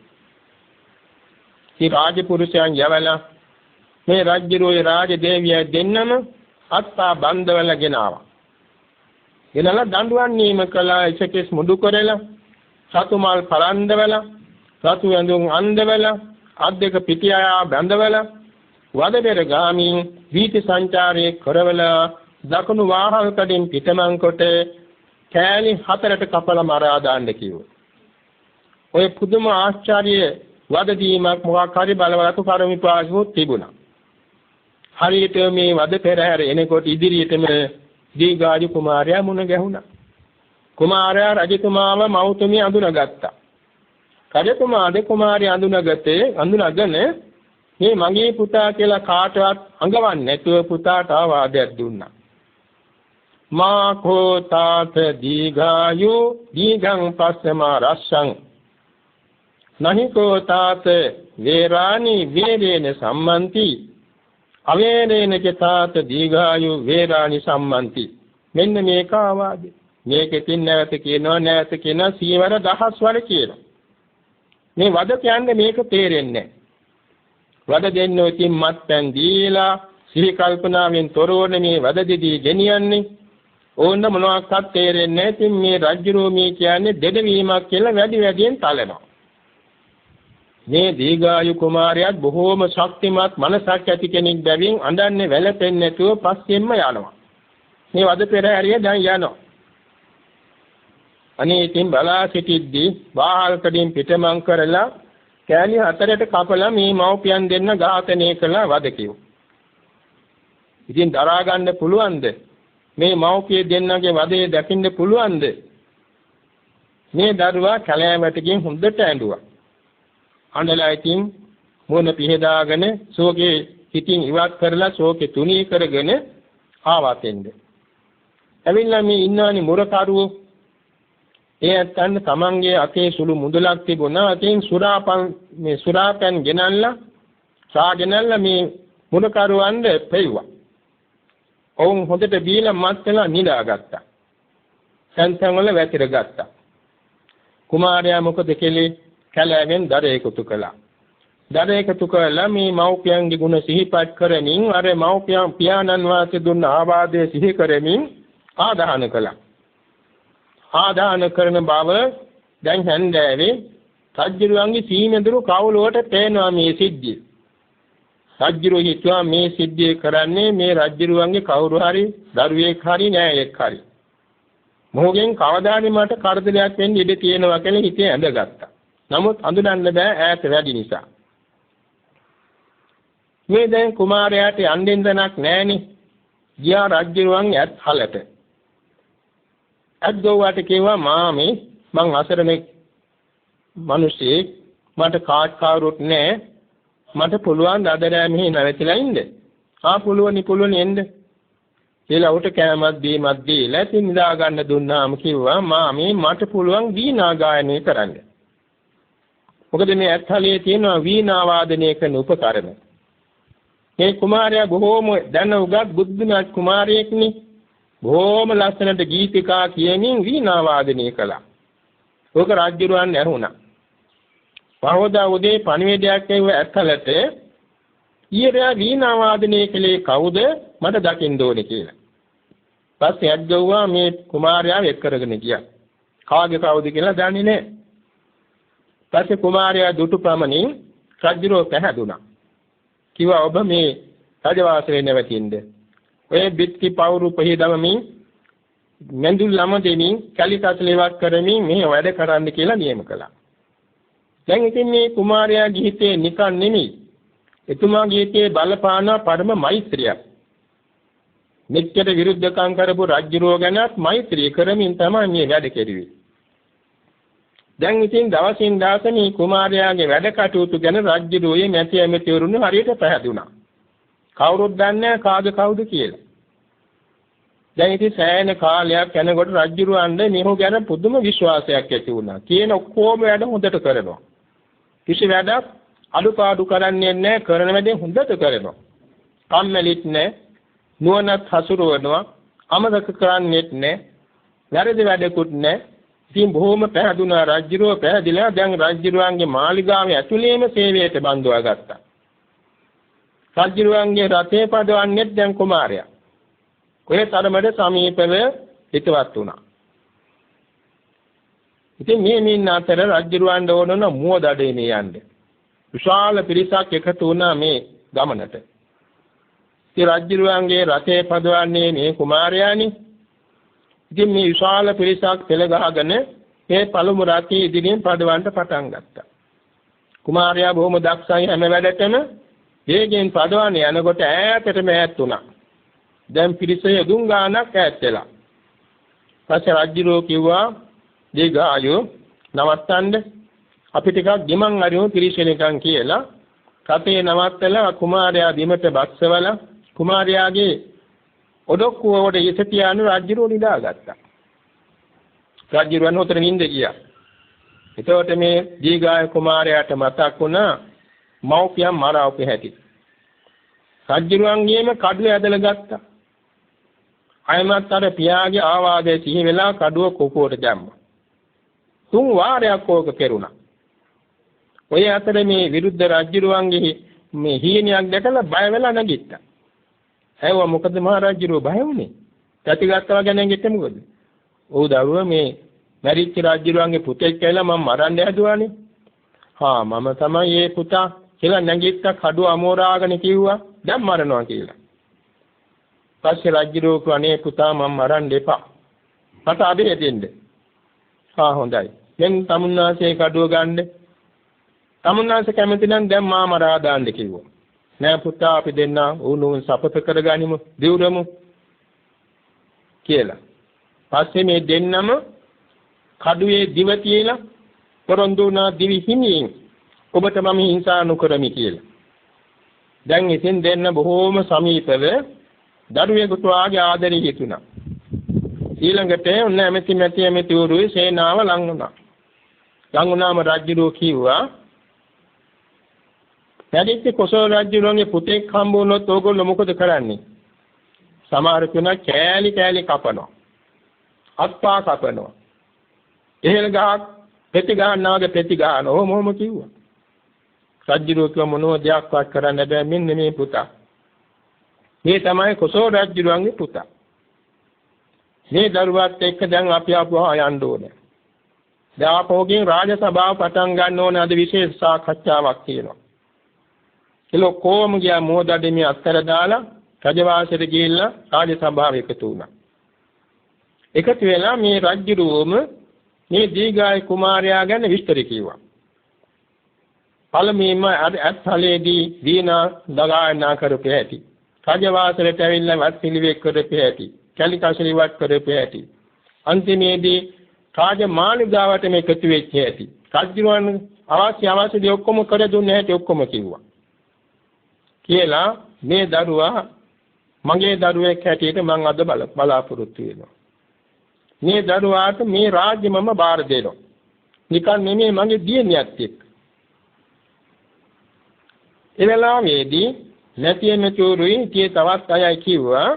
මේ රාජපුරුෂයන් යවලා මේ රජුරුවේ රාජදේවිය දෙන්නම අත්පා බන්ධවල ගෙනාවා. ගෙනලා දඬුවම් නියම කළා, ඉසකෙස් මුඩු කරලා, සතුමල් පරන්දවලා, සතු ඇඳුම් අන්දවලා, අත් දෙක පිටියා බැඳවලා, වදබෙර ගාමින් වීථි සංචාරයේ කරවලා දකුණු වාහල්කඩින් පිටමන් කොට කෑලි 4ට කපලා මරා දාන්න කිව්වා. ඔය පුදුම ආශ්චර්ය වද දීමක් මොකක් හරි බලවතු පරිවිපාකවොත් තිබුණා. හරියට මේ වද පෙරහැර එනකොට ඉදිරියටම දීඝායු කුමාරයා මුණ ගැහුණා. කුමාරයා රජතුමාව මෞතුමිය අඳුනගත්තා. රජතුමාද කුමාරයා අඳුනගෙන මේ මගේ පුතා කියලා කාටවත් අඟවන්නේ නැතුව පුතාට ආවාදයක් දුන්නා. මා කෝ තාත දීඝායු දීඝං පස්සමා රස්සං නහි කෝ තාත වේරාණි වේරේන සම්මන්ති අවේරේන චතාත දීඝායු වේරාණි සම්මන්ති. මෙන්න මේක ආවාදේ. මේකෙන් නැවත කියනවා සීවර දහස් වර කියනවා. මේ වද කියන්නේ මේක තේරෙන්නේ නැහැ. වද දෙන්නෝ ඉතින් මත්පැන් දීලා සිහි කල්පනාවෙන් තොරවන මේ වද දෙදී ගෙනියන්නේ ඕන්න මොනවාක්වත් තේරෙන්නේ නැහැ. ඉතින් මේ රජ්ජුරුව මේ කියන්නේ දෙදවීමක් කියලා වැඩි වැඩියෙන් තලනවා. මේ දීඝායු කුමාරයාත් බොහෝම ශක්තිමත් මනසක් ඇති කෙනෙක් බැවින් අඬන්නේ වැළපෙන්නේ නැතුව පස්සෙන්ම යනවා. මේ වද පෙරහැරිය දැන් යනවා. අනේ ඉතින් බලා සිටිද්දී වාහල්කඩින් පිටමන් කරලා කෑලි 4ට කපලා මේ මව්පියන් දෙන්න ඝාතනය කළා වද කිව්වා. ඉතින් දරා ගන්න පුළුවන්ද? මේ මව්පිය දෙන්නගේ වදේ දකින්න පුළුවන්ද? මේ දරුවා කැලෑවටකින් හොඳට ඇඬුවා. අඬලා ඉතින් මොන පිහදාගෙන ශෝකේ හිතින් ඉවත් කරලා ශෝකේ තුනී කරගෙන ආවතෙන්ද. ඇවිල්ලා මේ ඉන්නවනේ මුරකරුවෝ. ඒ ඇත්තන් තමන්ගේ අතේ සුළු මුදලක් තිබුණා. අතින් සුරාපන් ගෙනල්ලා සාගෙනල්ලා මේ මුරකරුවන්ට පෙව්වා. ඔවුන් හොඳට බීලා මත් වෙලා නිදාගත්තා. සංසං වල වැතිර ගත්තා. කුමාරයා මොකද කෙලේ? කැලෑවෙන් දර එකතු කළා. දර එකතු කළා මේ මව්පියන්ගේ ගුණ සිහිපත් කරමින් අර මව්පියන් පියාණන් වාසේ දුන්න ආවාදයේ සිහි කරමින් ආදාන කළා. ආදාන කරන බව දැන් හන්දෑවේ රජ්ජුරුවන්ගේ සීමෙදුරු කවුලුවට පේනවා මේ සිද්ධිය. රජ්ජුරුව හිතුවා මේ සිද්ධිය කරන්නේ මේ රජ්ජුරුවන්ගේ කවුරු හරි දරුවෙක් හරි නෑයෙක් හරි. මොහොගෙන් කවදානි මට කරදරයක් වෙන්න ඉඩ තියෙනවා කියලා හිතේ ඇඳගත්තා. නමුත් අඳුනන්න බෑ ඈත වැඩි නිසා. මේ දැන් කුමාරයාට යන්නෙන් දනක් නෑනේ. ගියා රජ්ජුරුවන් ඇත් හලට. අද්දෝවට කිව්වා මාමේ මං අසරණ මිනිස්සෙක් මට කාට් කවුරුත් නෑ. මට පුළුවන් අදරෑ මෙහි නැවතිලා ඉන්න. පුළුවන් එන්න. කියලා උට කෑමක් බීමක් දීලා ඉතින් නිදා ගන්න දුන්නාම කිව්වා මාමේ මට පුළුවන් වීණා ගායනය කරන්න. මොකද මේ ඇත්හලේ තියෙන වීණා වාදනය කරන උපකරණ. මේ කුමාරයා බොහෝම දැන උගත් බුද්ධිමත් කුමාරයෙක්නේ. බොහෝම ලස්සනට ගීතිකා කියමින් වීණා වාදනය කළා. ඕක රජුරවන්න ඇහුණා. පහවදා උදේ පණිවිඩයක් එව්ව ඇත්හලට ඊයරා වීණා වාදනය කළේ කවුද මට දකින්න ඕනේ කියලා. පස්සේ අද්දෝවා මේ කුමාරයාව එක් කරගෙන ගියා. කාගේ කවුද කියලා දන්නේ නැහැ. පස්සේ කුමාරයා දුටු පමණින් රජුරෝ පැහැදුනා. කිව්වා ඔබ මේ රජවාසලේ නැවතින්ද? ඔය බිත්ති පවුරු පහදවමින් මෙන්දුල් ළම දෙමින් කලිකස්ලේවත් කරමින් මේ වැඩ කරන්න කියලා නියම කළා. දැන් ඉතින් මේ කුමාරයා ගිහිතේ නිකන් නෙමෙයි. එතුමාගේ හිතේ බලපාන පරම මෛත්‍රියක්. මෙච්චර විරුද්ධකම් කරපු රජුරෝ ගැනත් මෛත්‍රී කරමින් තමයි මේ වැඩ කෙරුවේ. දැන් ඉතින් දවසින් දවස මේ කුමාරයාගේ වැඩ කටයුතු ගැන රජුරෝයේ නැති ඇමතිවරුන් හරියට පැහැදුනා. කවුරුත් දන්නේ කාගේ කවුද කියලා. දැන් ඉතින් සෑහෙන කාලයක් යනකොට රජුරවන්ට මෙහු ගැන පුදුම විශ්වාසයක් ඇති වුණා. කියන ඔක්කොම වැඩ හොඳට කරනවා. කිසි වැඩක් අඩුපාඩු කරන්නේ නැහැ. කරන වැඩේ හොඳට කරනවා. කම්මැලිත් නැහැ. නුවණත් හසුරවනවා. අමතක කරන්නේත් නැහැ. වැරදි වැඩකුත් නැහැ. ඉතින් බොහොම පැහැදුනා රජුරෝ පැහැදිලා දැන් රජුරුවන්ගේ මාලිගාවේ ඇතුළේම සේවයට බඳවා ගත්තා. රජුරුවන්ගේ රථේ පදවන්නේ දැන් කුමාරයා. ඔය තරමට සමීපව හිටවත් වුණා. ඉතින් මේ මින් අතර රජුරුවන්ට ඕනන මුවදඩේ මේ යන්නේ. විශාල පිරිසක් එකතු වුණා මේ ගමනට. ඒ රජුරුවන්ගේ රථේ පදවන්නේ මේ කුමාරයානේ. ඉතින් මේ විශාල පිරිසක් පෙළ ගහගෙන මේ පළමු රථයේ ඉදිරියෙන් පදවන්න පටන් ගත්තා. කුමාරයා බොහොම දක්ෂයි හැම වැඩටම වේගෙන් පදවන යනකොට ඈතටම ඈත් වුණා. දැන් පිරිස යදුන් ගානක් ඈත් වෙලා. පස්සේ රජුරෝ කිව්වා දීඝායෝ නවත්තන්න අපි ටිකක් ගිමන් අරිමු පිරිසෙනකන් කියලා රථේ නවත්තලා කුමාරයා බිමට බස්සවලා කුමාරයාගේ ඔඩොක්කුවට ඉස තියාන රජුරෝ නිදාගත්තා. රජුරන් උතර නිින්ද ගියා. එතකොට මේ දීඝාය කුමාරයාට මතක් වුණා මව්පියන් මරාවපු හැටි. රජුරුවන්ගේම කඩුව ඇදලා ගත්තා. අයමත් අර පියාගේ ආවාදයේ සිහි වෙලා කඩුව කොපුවට දැම්මා. 3 වාරයක් ඕක කෙරුණා. ඔය අතරේ මේ විරුද්ධ රජුරුවන්ගේ මේ හීනියක් දැකලා බය වෙලා නැගිට්ටා. ඇහුවා මොකද මහරජුරුව බය වුනේ? ප්‍රතිගතව ගැන ගෙත්තේ මොකද? ඔව් දරුවා මේ මැරිච්ච රජුරුවන්ගේ පුතෙක් කියලා මම මරන්න හැදුවානේ. හා මම තමයි ඒ පුතා කියලා නැගිට්ටා කඩුව අමෝරාගෙන කිව්වා දැන් මරනවා කියලා. පස්සේ රජුරුව කනේ පුතා මම මරන්න එපා. මට අබේ දෙන්න. හා හොඳයි. දැන් තමුන්නාසේ කඩුව ගන්න. තමුන්නාසේ කැමති නම් දැන් මා මරා දාන්න කිව්වා. නෑ පුතා අපි දෙන්න උණුන් සපත කරගනිමු දිවුරමු කියලා. පස්සේ මේ දෙන්නම කඩුවේ දිව තියලා පොරොන්දු වුණා දිවි හිමියෙන් ඔබට මම හිංසා නොකරමි කියලා. දැන් ඉතින් දෙන්න බොහෝම සමීපව දරුවෙකුට වාගේ ආදරෙ හිතුණා. ඊළඟට ඔන්න ඇමති උරුවේ සේනාව ලං වුණා. ලං වුණාම රජුරෝ කිව්වා නැදිච්ච කොසල් රජුරෝගේ පුතෙක් හම්බ වුණොත් ඕගොල්ලෝ මොකද කරන්නේ? සමහර කෙනා කෑලි කෑලි කපනවා. අත්පා කපනවා. එහෙල ගහක් පෙති ගන්නාගේ පෙති ගන්නවා. ඔහොම කිව්වා. රජුරෝ කිව්ව මොනෝ දෙයක්වත් කරන්න බෑ මෙන්න මේ පුතා. මේ තමයි කොසල් රජුරන්ගේ පුතා. මේ දරුවත් එක්ක දැන් අපි ආපුවා යන්න ඕනේ. දැන් ආපෝගෙන් රාජ සභාව පටන් ගන්න ඕනේ අද විශේෂ සාකච්ඡාවක් තියෙනවා. එලෝ කොම ගියා මොහොතේ මේ අත්තර දාලා රජවාසයට ගිහිල්ලා රාජ සභාව එකතු වුණා. එකතු වෙලා මේ රජුරුවම මේ දීඝාය කුමාරයා ගැන විස්තර කිව්වා. පළමුවෙන්ම අත්හලේදී දීනා දගායනා කරපු ඇති. රජවාසලට ඇවිල්ලා වත් පිළිවෙක් කරපු ඇති. කැලිකසලිවත් කරපු ඇති. අන්තිමේදී රාජ මාලිගාවට මේ එකතු වෙච්ච ඇති. රජුරුවන් අවශ්‍ය දේ ඔක්කොම කර දුන්නේ ඇති ඔක්කොම කිව්වා. කියලා මේ දරුවා මගේ දරුවෙක් හැටියට මම අද බලාපොරොත්තු වෙනවා. මේ දරුවාට මේ රාජ්‍ය මම බාර දෙනවා. නිකන් නෙමෙයි මගේ දියණියත් එක්ක. එවෙලාවේදී නැතිවෙනචෝරුයි tie තවත් අයයි කිව්වා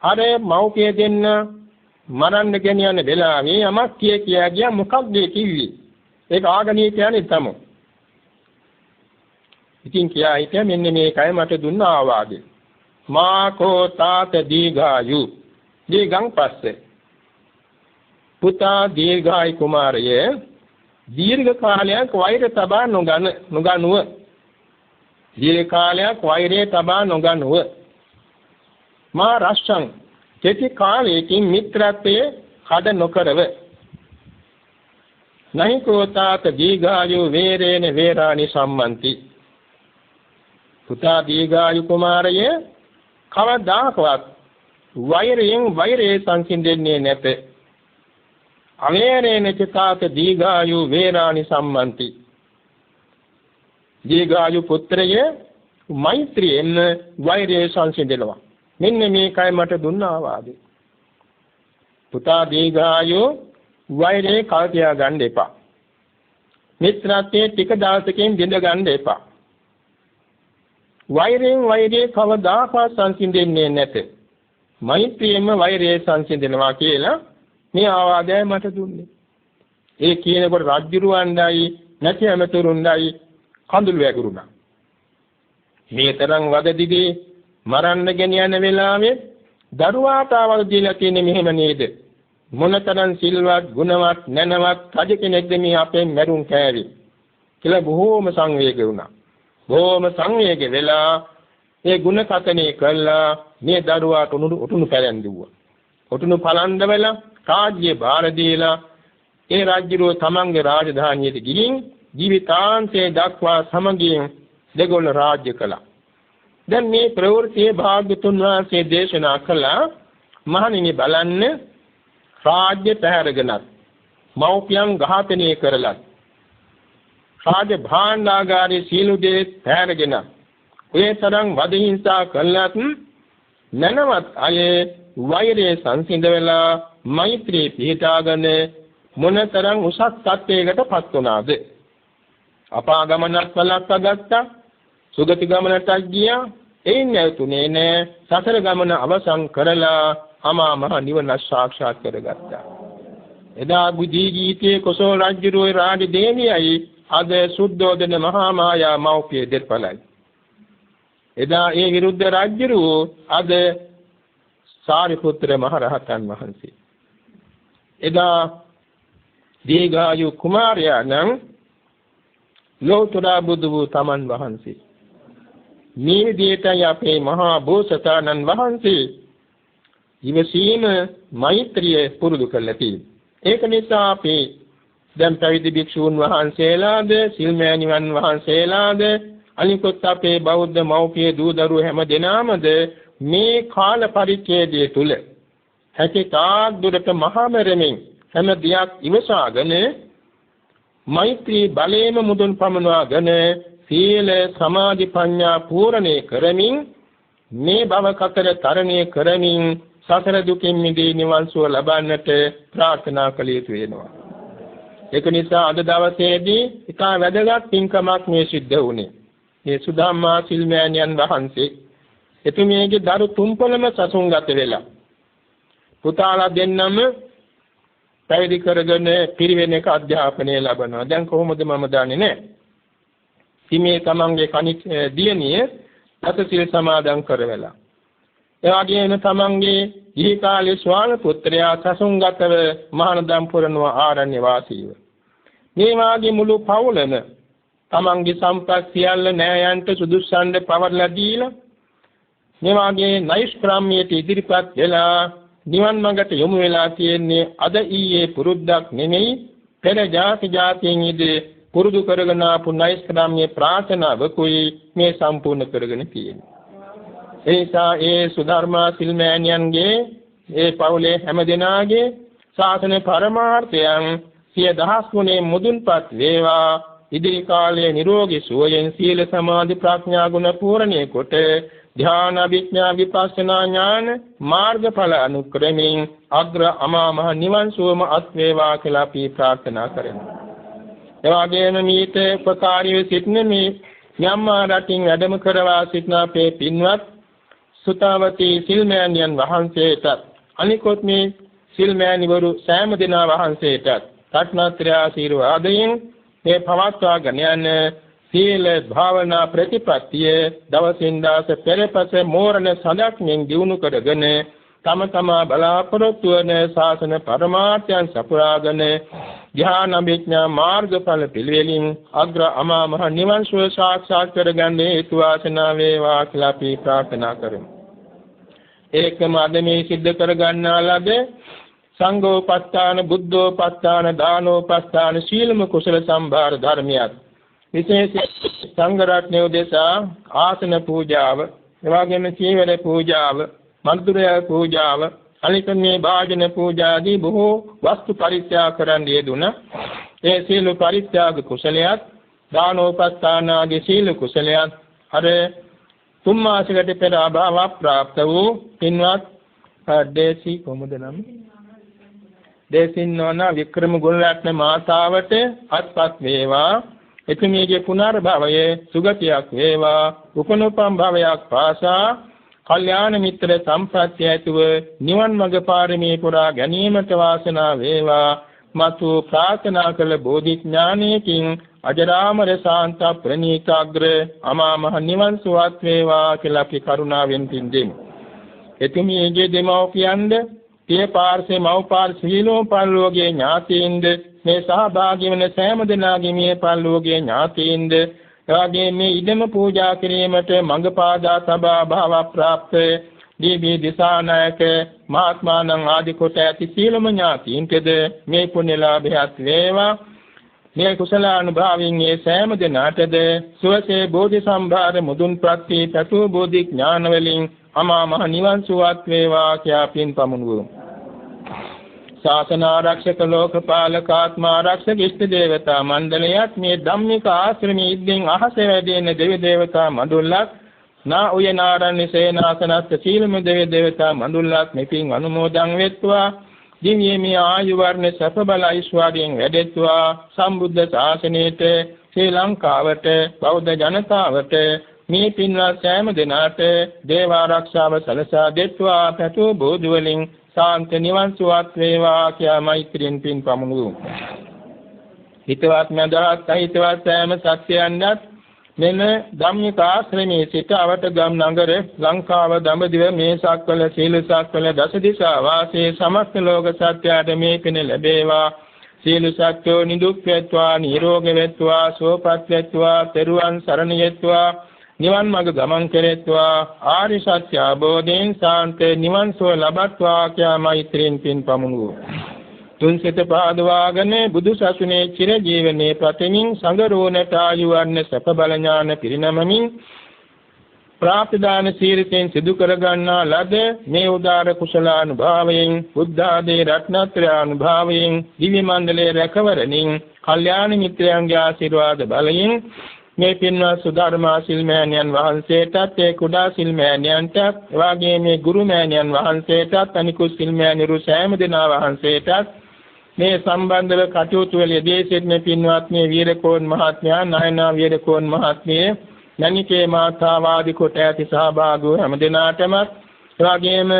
අර මව්පිය දෙන්න මරන්න ගෙනියන වෙලාවේ යමක් කියා ගියා මොකක්ද කිව්වේ? ඒක ආගණී කියන්නේ තමයි. ඉතින් කියා හිටියා මෙන්න මේකයි මට දුන්න ආවාදේ. මාකෝ තාත දීඝායු දීගං පස්සේ පුතා දීඝාය කුමාරය දීර්ඝ කාලයක් වෛර තබා නොගනුව දීර්ඝ කාලයක් වෛරය තබා නොගනුව මා රස්සං කෙටි කාලයකින් මිත්‍රත්වයේ කඩ නොකරව නහි කෝතාත දීඝායු වේරේන වේරානි සම්මන්ති පුතා දීඝායු කුමාරය කවදාකවත් වෛරයෙන් වෛරයේ සංසිඳෙන්නේ නැත. අවේරේන චිතාත දීඝායු වේරානි සම්මන්ති දීඝායු පුත්‍රය මෛත්‍රියෙන් වෛරයේ සංසිඳෙනවා. මෙන්න මේකයි මට දුන්න ආවාදේ. පුතා දීඝායු වෛරේ කල්පියා ගන්න එපා. මිත්‍රත්වයේ ටික දවසකින් බිඳ ගන්න එපා. වෛරයෙන් වෛරයේ කවදාකවත් සංසිඳෙන්නේ නැත. මෛත්‍රියෙන්ම වෛරයේ සංසිඳෙනවා කියලා මේ ආවාදය මට දුන්නේ. ඒ කියනකොට රජුරුවන්ඩයි නැති ඇමතුරුන්ඩයි කඳුළු වැගුරුණා. මේ තරම් වදදිදී මරන්න ගෙනියන වෙලාවේ දරුවාට ආවල් දීලා තියෙන්නේ මෙහෙම නේද? මොනතරම් සිල්වත් ගුණවත් නැනවත් රජ කෙනෙක්ද මේ අපෙන් මරුන් කෑවේ කියලා බොහෝම සංවේග වුණා. බොහෝම සංවේග වෙලා ඒ ගුණ කතනේ කළා මේ දරුවාට උතුණු පැලැන්දුවා. උතුණු පලන්ද වෙලා රාජ්‍ය භාර දීලා ඒ රාජ්‍යරෝ තමන්ගේ රාජධානියට ගිහින් ජීවිතාන්තයේ දක්වා සමගියෙන් දෙගොල්ල රාජ්‍ය කළා. දැන් මේ ප්‍රවෘත්තියේ භාග්‍යතුන් වහන්සේ දේශනා කළා මහණෙනි බලන්න රාජ්‍ය පැහැරගෙනත් මෞපියන් ඝාතනය කරලත් රාජ භාණ්ඩාගාරයේ සීල දේ පැහැරගෙන ඔය තරම් වද හිංසා කළත් නැනවත් අය වෛරයේ සංසිඳ වෙලා මෛත්‍රී පිහිටාගෙන මොනතරම් උසස් තත්ත්වයකටපත් වුණාද අපාගමනක් වළක්වා ගත්තා සුගති ගමනට ගියා එයින් නැතුනේ නෑ සතර ගමන අවසන් කරලා අමා මහ නිවන සාක්ෂාත් කරගත්තා. එදා බුද්ධී ගීතයේ කොසල් රජුගේ රාජ දේවියයි අද සුද්ධෝදන මහා මායා මෞපිය දෙපළයි. එදා ඒ විරුද්ධ රජු අද සාරිපුත්‍ර මහ රහතන් වහන්සේ. එදා දීඝායු කුමාරයා නම් ලෝතර බුදු වූ තමන් වහන්සේ. මේ විදිහටයි අපේ මහා බෝසතාණන් වහන්සේ ඉවසීම මෛත්‍රිය පුරුදු කළා තියෙන්නේ. ඒක නිසා අපි දැන් පැවිදි භික්ෂූන් වහන්සේලාද සිල්මෑණිවන් වහන්සේලාද අනිකුත් අපේ බෞද්ධ මව්පිය දූ දරුවෝ හැම දෙනාමද මේ කාල පරිච්ඡේදය තුල හැකිතාක් දුරට මහා මෙරමින් හැම දියක් ඉවසාගෙන මෛත්‍රී බලේම මුදුන් පමනවාගෙන සීල සමාධි ප්‍රඥා පූර්ණේ කරමින් මේ භව කතර තරණය කරමින් සතර දුකින් මිදී නිවන් සුව ලබන්නට ප්‍රාර්ථනා කළ යුතු වෙනවා. ඒක නිසා අද දවසේදී ඉතා වැදගත් පින්කමක් මේ සිද්ධ වුණේ. මේ සුධම්මා සිල්මෑණියන් වහන්සේ එතුමියගේ දරු තුන්පළම සසුන්ගත වෙලා පුතාලා දෙන්නම පැවිදි කරගෙන පිරිවෙනක අධ්‍යාපනය ලබනවා. දැන් කොහොමද මම දන්නේ නැහැ. සිමේ තමන්ගේ කණික් දියණිය අතසිල් සමාදන් කරවලා. ඒ වගේම තමන්ගේ ඊ කාලේ ස්වාම පුත්‍රයා සසුන්ගතව මහානදම් පුරනවා ආරණ්‍ය වාසීව. මේ වාගේ මුළු පවුලම තමන්ගේ සම්පත් සියල්ල නෑයන්ට සුදුස්සන්ට පවර්ලා දීලා මේ වාගේ නෛෂ්ක්‍රාම්‍යයට ඉදිරිපත් වෙලා නිවන් මඟට යොමු වෙලා තියෙන්නේ අද ඊයේ පුරුද්දක් නෙමෙයි පෙර ජාතියෙන් ඉදී පුරුදු කරගෙන ආපු නෛෂ්ක්‍රාම්‍ය ප්‍රාර්ථනාවකුයි මේ සම්පූර්ණ කරගෙන තියෙන්නේ. ඒ නිසා ඒ සුධර්මා සිල්මෑණියන්ගේ ඒ පවුලේ හැම දෙනාගේ ශාසන පරමාර්ථයන් සිය දහස් ගුණේ මුදුන්පත් වේවා. ඉදිරි කාලයේ නිරෝගී සුවයෙන් සීල සමාධි ප්‍රඥා ගුණ පූර්ණේ කොට ධ්‍යාන විඥා විපස්සනා ඥාන මාර්ගඵල අනුක්‍රමයෙන් අග්‍ර අමා මහ නිවන් සුවම අත් වේවා කියලා අපි ප්‍රාර්ථනා කරමු. එවාගෙම මීට උපකාරීව සිටින මේ ම්‍යාන්මාර් රටින් වැඩම කරවා සිටින අපේ පින්වත් සුතාවතී සිල්මෑණියන් වහන්සේට අනිකොත් මේ සිල්මෑණිවරු සෑම දෙනා වහන්සේට රත්නත්‍රය ආශිර්වාදයෙන් මේ පවත්වාගෙන යන සීල භාවනා ප්‍රතිපත්තිය දවසින් දවස පෙරපස මෝරණ සඳක්මින් දිනු කරගෙන තම තමා බලාපොරොත්තු වන ශාසන පරමාර්ථයන් සපුරාගෙන ධ්‍යාන විඥා මාර්ගඵල පිළිවෙලින් අග්‍ර අමා මහ නිවන් සුව සාක්ෂාත් කරගන්න හේතු වාසනා වේවා කියලා අපි ප්‍රාර්ථනා කරමු. ඒකම අද මේ සිද්ධ කරගන්නා ලද සංඝෝපස්ථාන බුද්ධෝපස්ථාන දානෝපස්ථාන සීලම කුසල සම්භාර ධර්මයක් විශේෂ සංඝ රත්නය උදෙසා ආසන පූජාව එවාගෙම චීවර පූජාව මන්දුරය පූජාව අනික මේ භාජන පූජාදී බොහෝ වස්තු පරිත්‍යාග කරන්න යෙදුණ ඒ සීල පරිත්‍යාග කුසලයක් දානෝපස්ථාන ආදී සීල කුසලයක් අර තුන් මාසයකට පෙර අභාව ප්‍රාප්ත වූ පින්වත් දේශී කොමුද නම් දේශින්නෝන වික්‍රම ගුණරත්න මාතාවට අත්පත් වේවා. එතුමියගේ පුනර්භවයේ සුගතියක් වේවා. උපනුපම් භවයක් පාසා කල්යාණ මිත්‍ර සම්ප්‍රත්‍ය ඇතුව නිවන් මඟ පාරමී පුරා ගැනීමට වාසනාව වේවා. මතු ප්‍රාර්ථනා කළ බෝධි ඥානයකින් අජරාමර ශාන්ත ප්‍රණීතාග්‍ර අමා මහ නිවන් සුවත් වේවා කියලා අපි කරුණාවෙන් පින්දෙමු. එතුමියගේ දෙමව්පියන්ද පිය පාර්ශ්වේ මව් පාර්ශ්ව සීලෝ පල්ලෝගේ ඥාතීන්ද මේ සහභාගී වන සෑම දෙනාගේ මේ පල්ලෝගේ ඥාතීන්ද එවාගේ මේ ඉදම පූජා කිරීමට මඟ පාදා තබා භාව ප්‍රාප්ත දීවි දිසානායක මහත්මාණන් ආදී කොට ඇති සීලම ඥාතීන්ටද මේ පුණ්‍ය ලාභයත් වේවා. මේ කුසලානුභාවයෙන් මේ සෑම දිනාටද සුවසේ බෝධි සම්භාර මුදුන් ප්‍රත්‍ය පැතු බෝධි ඥාන වලින් අමා මහ නිවන් සුවත් වේවා කියා පින් පමුණුවමු. ශාසන ආරක්ෂක ලෝකපාලක ආත්මාරක්ෂක ඉෂ්ට දේවතා මණ්ඩලයත් මේ ධම්මික ආශ්‍රමයේ ඉද්දෙන් අහසේ වැඩෙන දෙවි දේවතා මඬුල්ලක් නා උයනාරණ්‍ය සේනාසනස්ත සීලම දෙවි දේවතා මඬුල්ලක් මෙපින් අනුමෝදන් වෙත්වා. දිව්‍යමය ආයු වර්ණ සප බල ඓශ්වර්යයෙන් වැඩෙත්වා. සම්බුද්ධ ශාසනයට ශ්‍රී ලංකාවට බෞද්ධ ජනතාවට මේ පින්වත් සෑම දෙනාට දේව ආරක්ෂාව සලසා දෙත්වා. පැතු බෝධි වලින් සාන්ත නිවන් සුවත් වේවා කියා මෛත්‍රියෙන් පින් පමුණුවමු. හිතවත් මඳහත් හිතවත් සෑම සත්‍යයන්වත් මෙම ධම්මික ආශ්‍රමයේ සිට අවටගම් නගර ලංකාව දඹදිව මේසක්වල සීලසක්වල දසදිසා වාසී සමස්ත ලෝක සත්‍යයට මේ පින ලැබේවා. සීල සත්‍යෝ නිදුක් වේත්වා නිරෝගී වේත්වා සුවපත් වේත්වා තෙරුවන් සරණ යෙත්වා නිවන් මඟ ගමන් කෙරෙත්වා ආරි සත්‍ය අවබෝධයෙන් සාන්ත නිවන් සුව ලබත්වා කියා මෛත්‍රියෙන් පින් පමුණුවෝ. තුන්සිත පාදවාගෙන බුදු සසුනේ චිර ජීවනයේ ප්‍රතිමින් සංගරෝණට ආයු වර්ණ සප බල ඥාන පිරිනමමින් ප්‍රාප්තිදාන සීලයෙන් සිදු කර ගන්නා ලද මේ උදාර කුසලානුභාවයෙන් බුද්ධ ආදී රත්නත්‍රය අනුභවයෙන් දිව්‍ය මණ්ඩලයේ රැකවරණින් කල්යාණ මිත්‍රයන්ගේ ආශිර්වාද බලයෙන් මේ පින්වත් සුධර්මා සිල්මෑණියන් වහන්සේටත් ඒ කුඩා සිල්මෑණියන්ටත් එවාගේ මේ ගුරු මෑණියන් වහන්සේටත් අනිකුත් සිල්මෑණිරු සෑම දෙනා වහන්සේටත් මේ සම්බන්ධව කටයුතු වල යෙදී සිටින පින්වත් මේ වීරකෝන් මහත්මයා නයනා වීරකෝන් මහත්මිය නනිකේ මාතා වාදී කොට ඇති සහභාගී හැම දිනාටම එවාගේම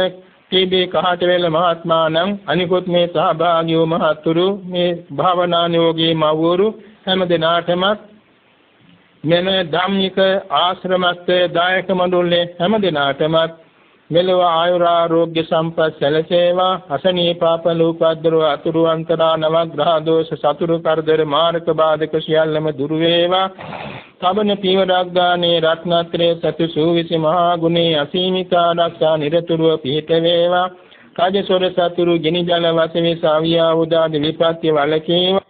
ටීබී කහටවැල මහත්මාණන් අනිකුත් මේ සහභාගී වූ මහතුරු මේ භාවනානුයෝගී මව්වරු හැම දිනාටම මෙම ධම්මික ආශ්‍රමස්ත දායක මණ්ඩලයේ හැම දිනාටම මෙලොව ආයුරාෝග්‍ය සම්පත් සැලසේවා. අසනීපාපල උපද්දව අතුරු අන්තරා නවග්‍රහ දෝෂ සතුරු කරදර මාර්ග බාධක සියල්ලම දුරු වේවා. සබන පීවරක් ගානේ රත්නත්‍රේ සතු සූවිසි මහා ගුණේ අසීමිත ආරක්ෂා නිරතුරුව පිහිට වේවා. කාජසොර සතුරු ගිනි ජල වශයෙන් සාවියා උදාද විපත්‍ය වලකේවා.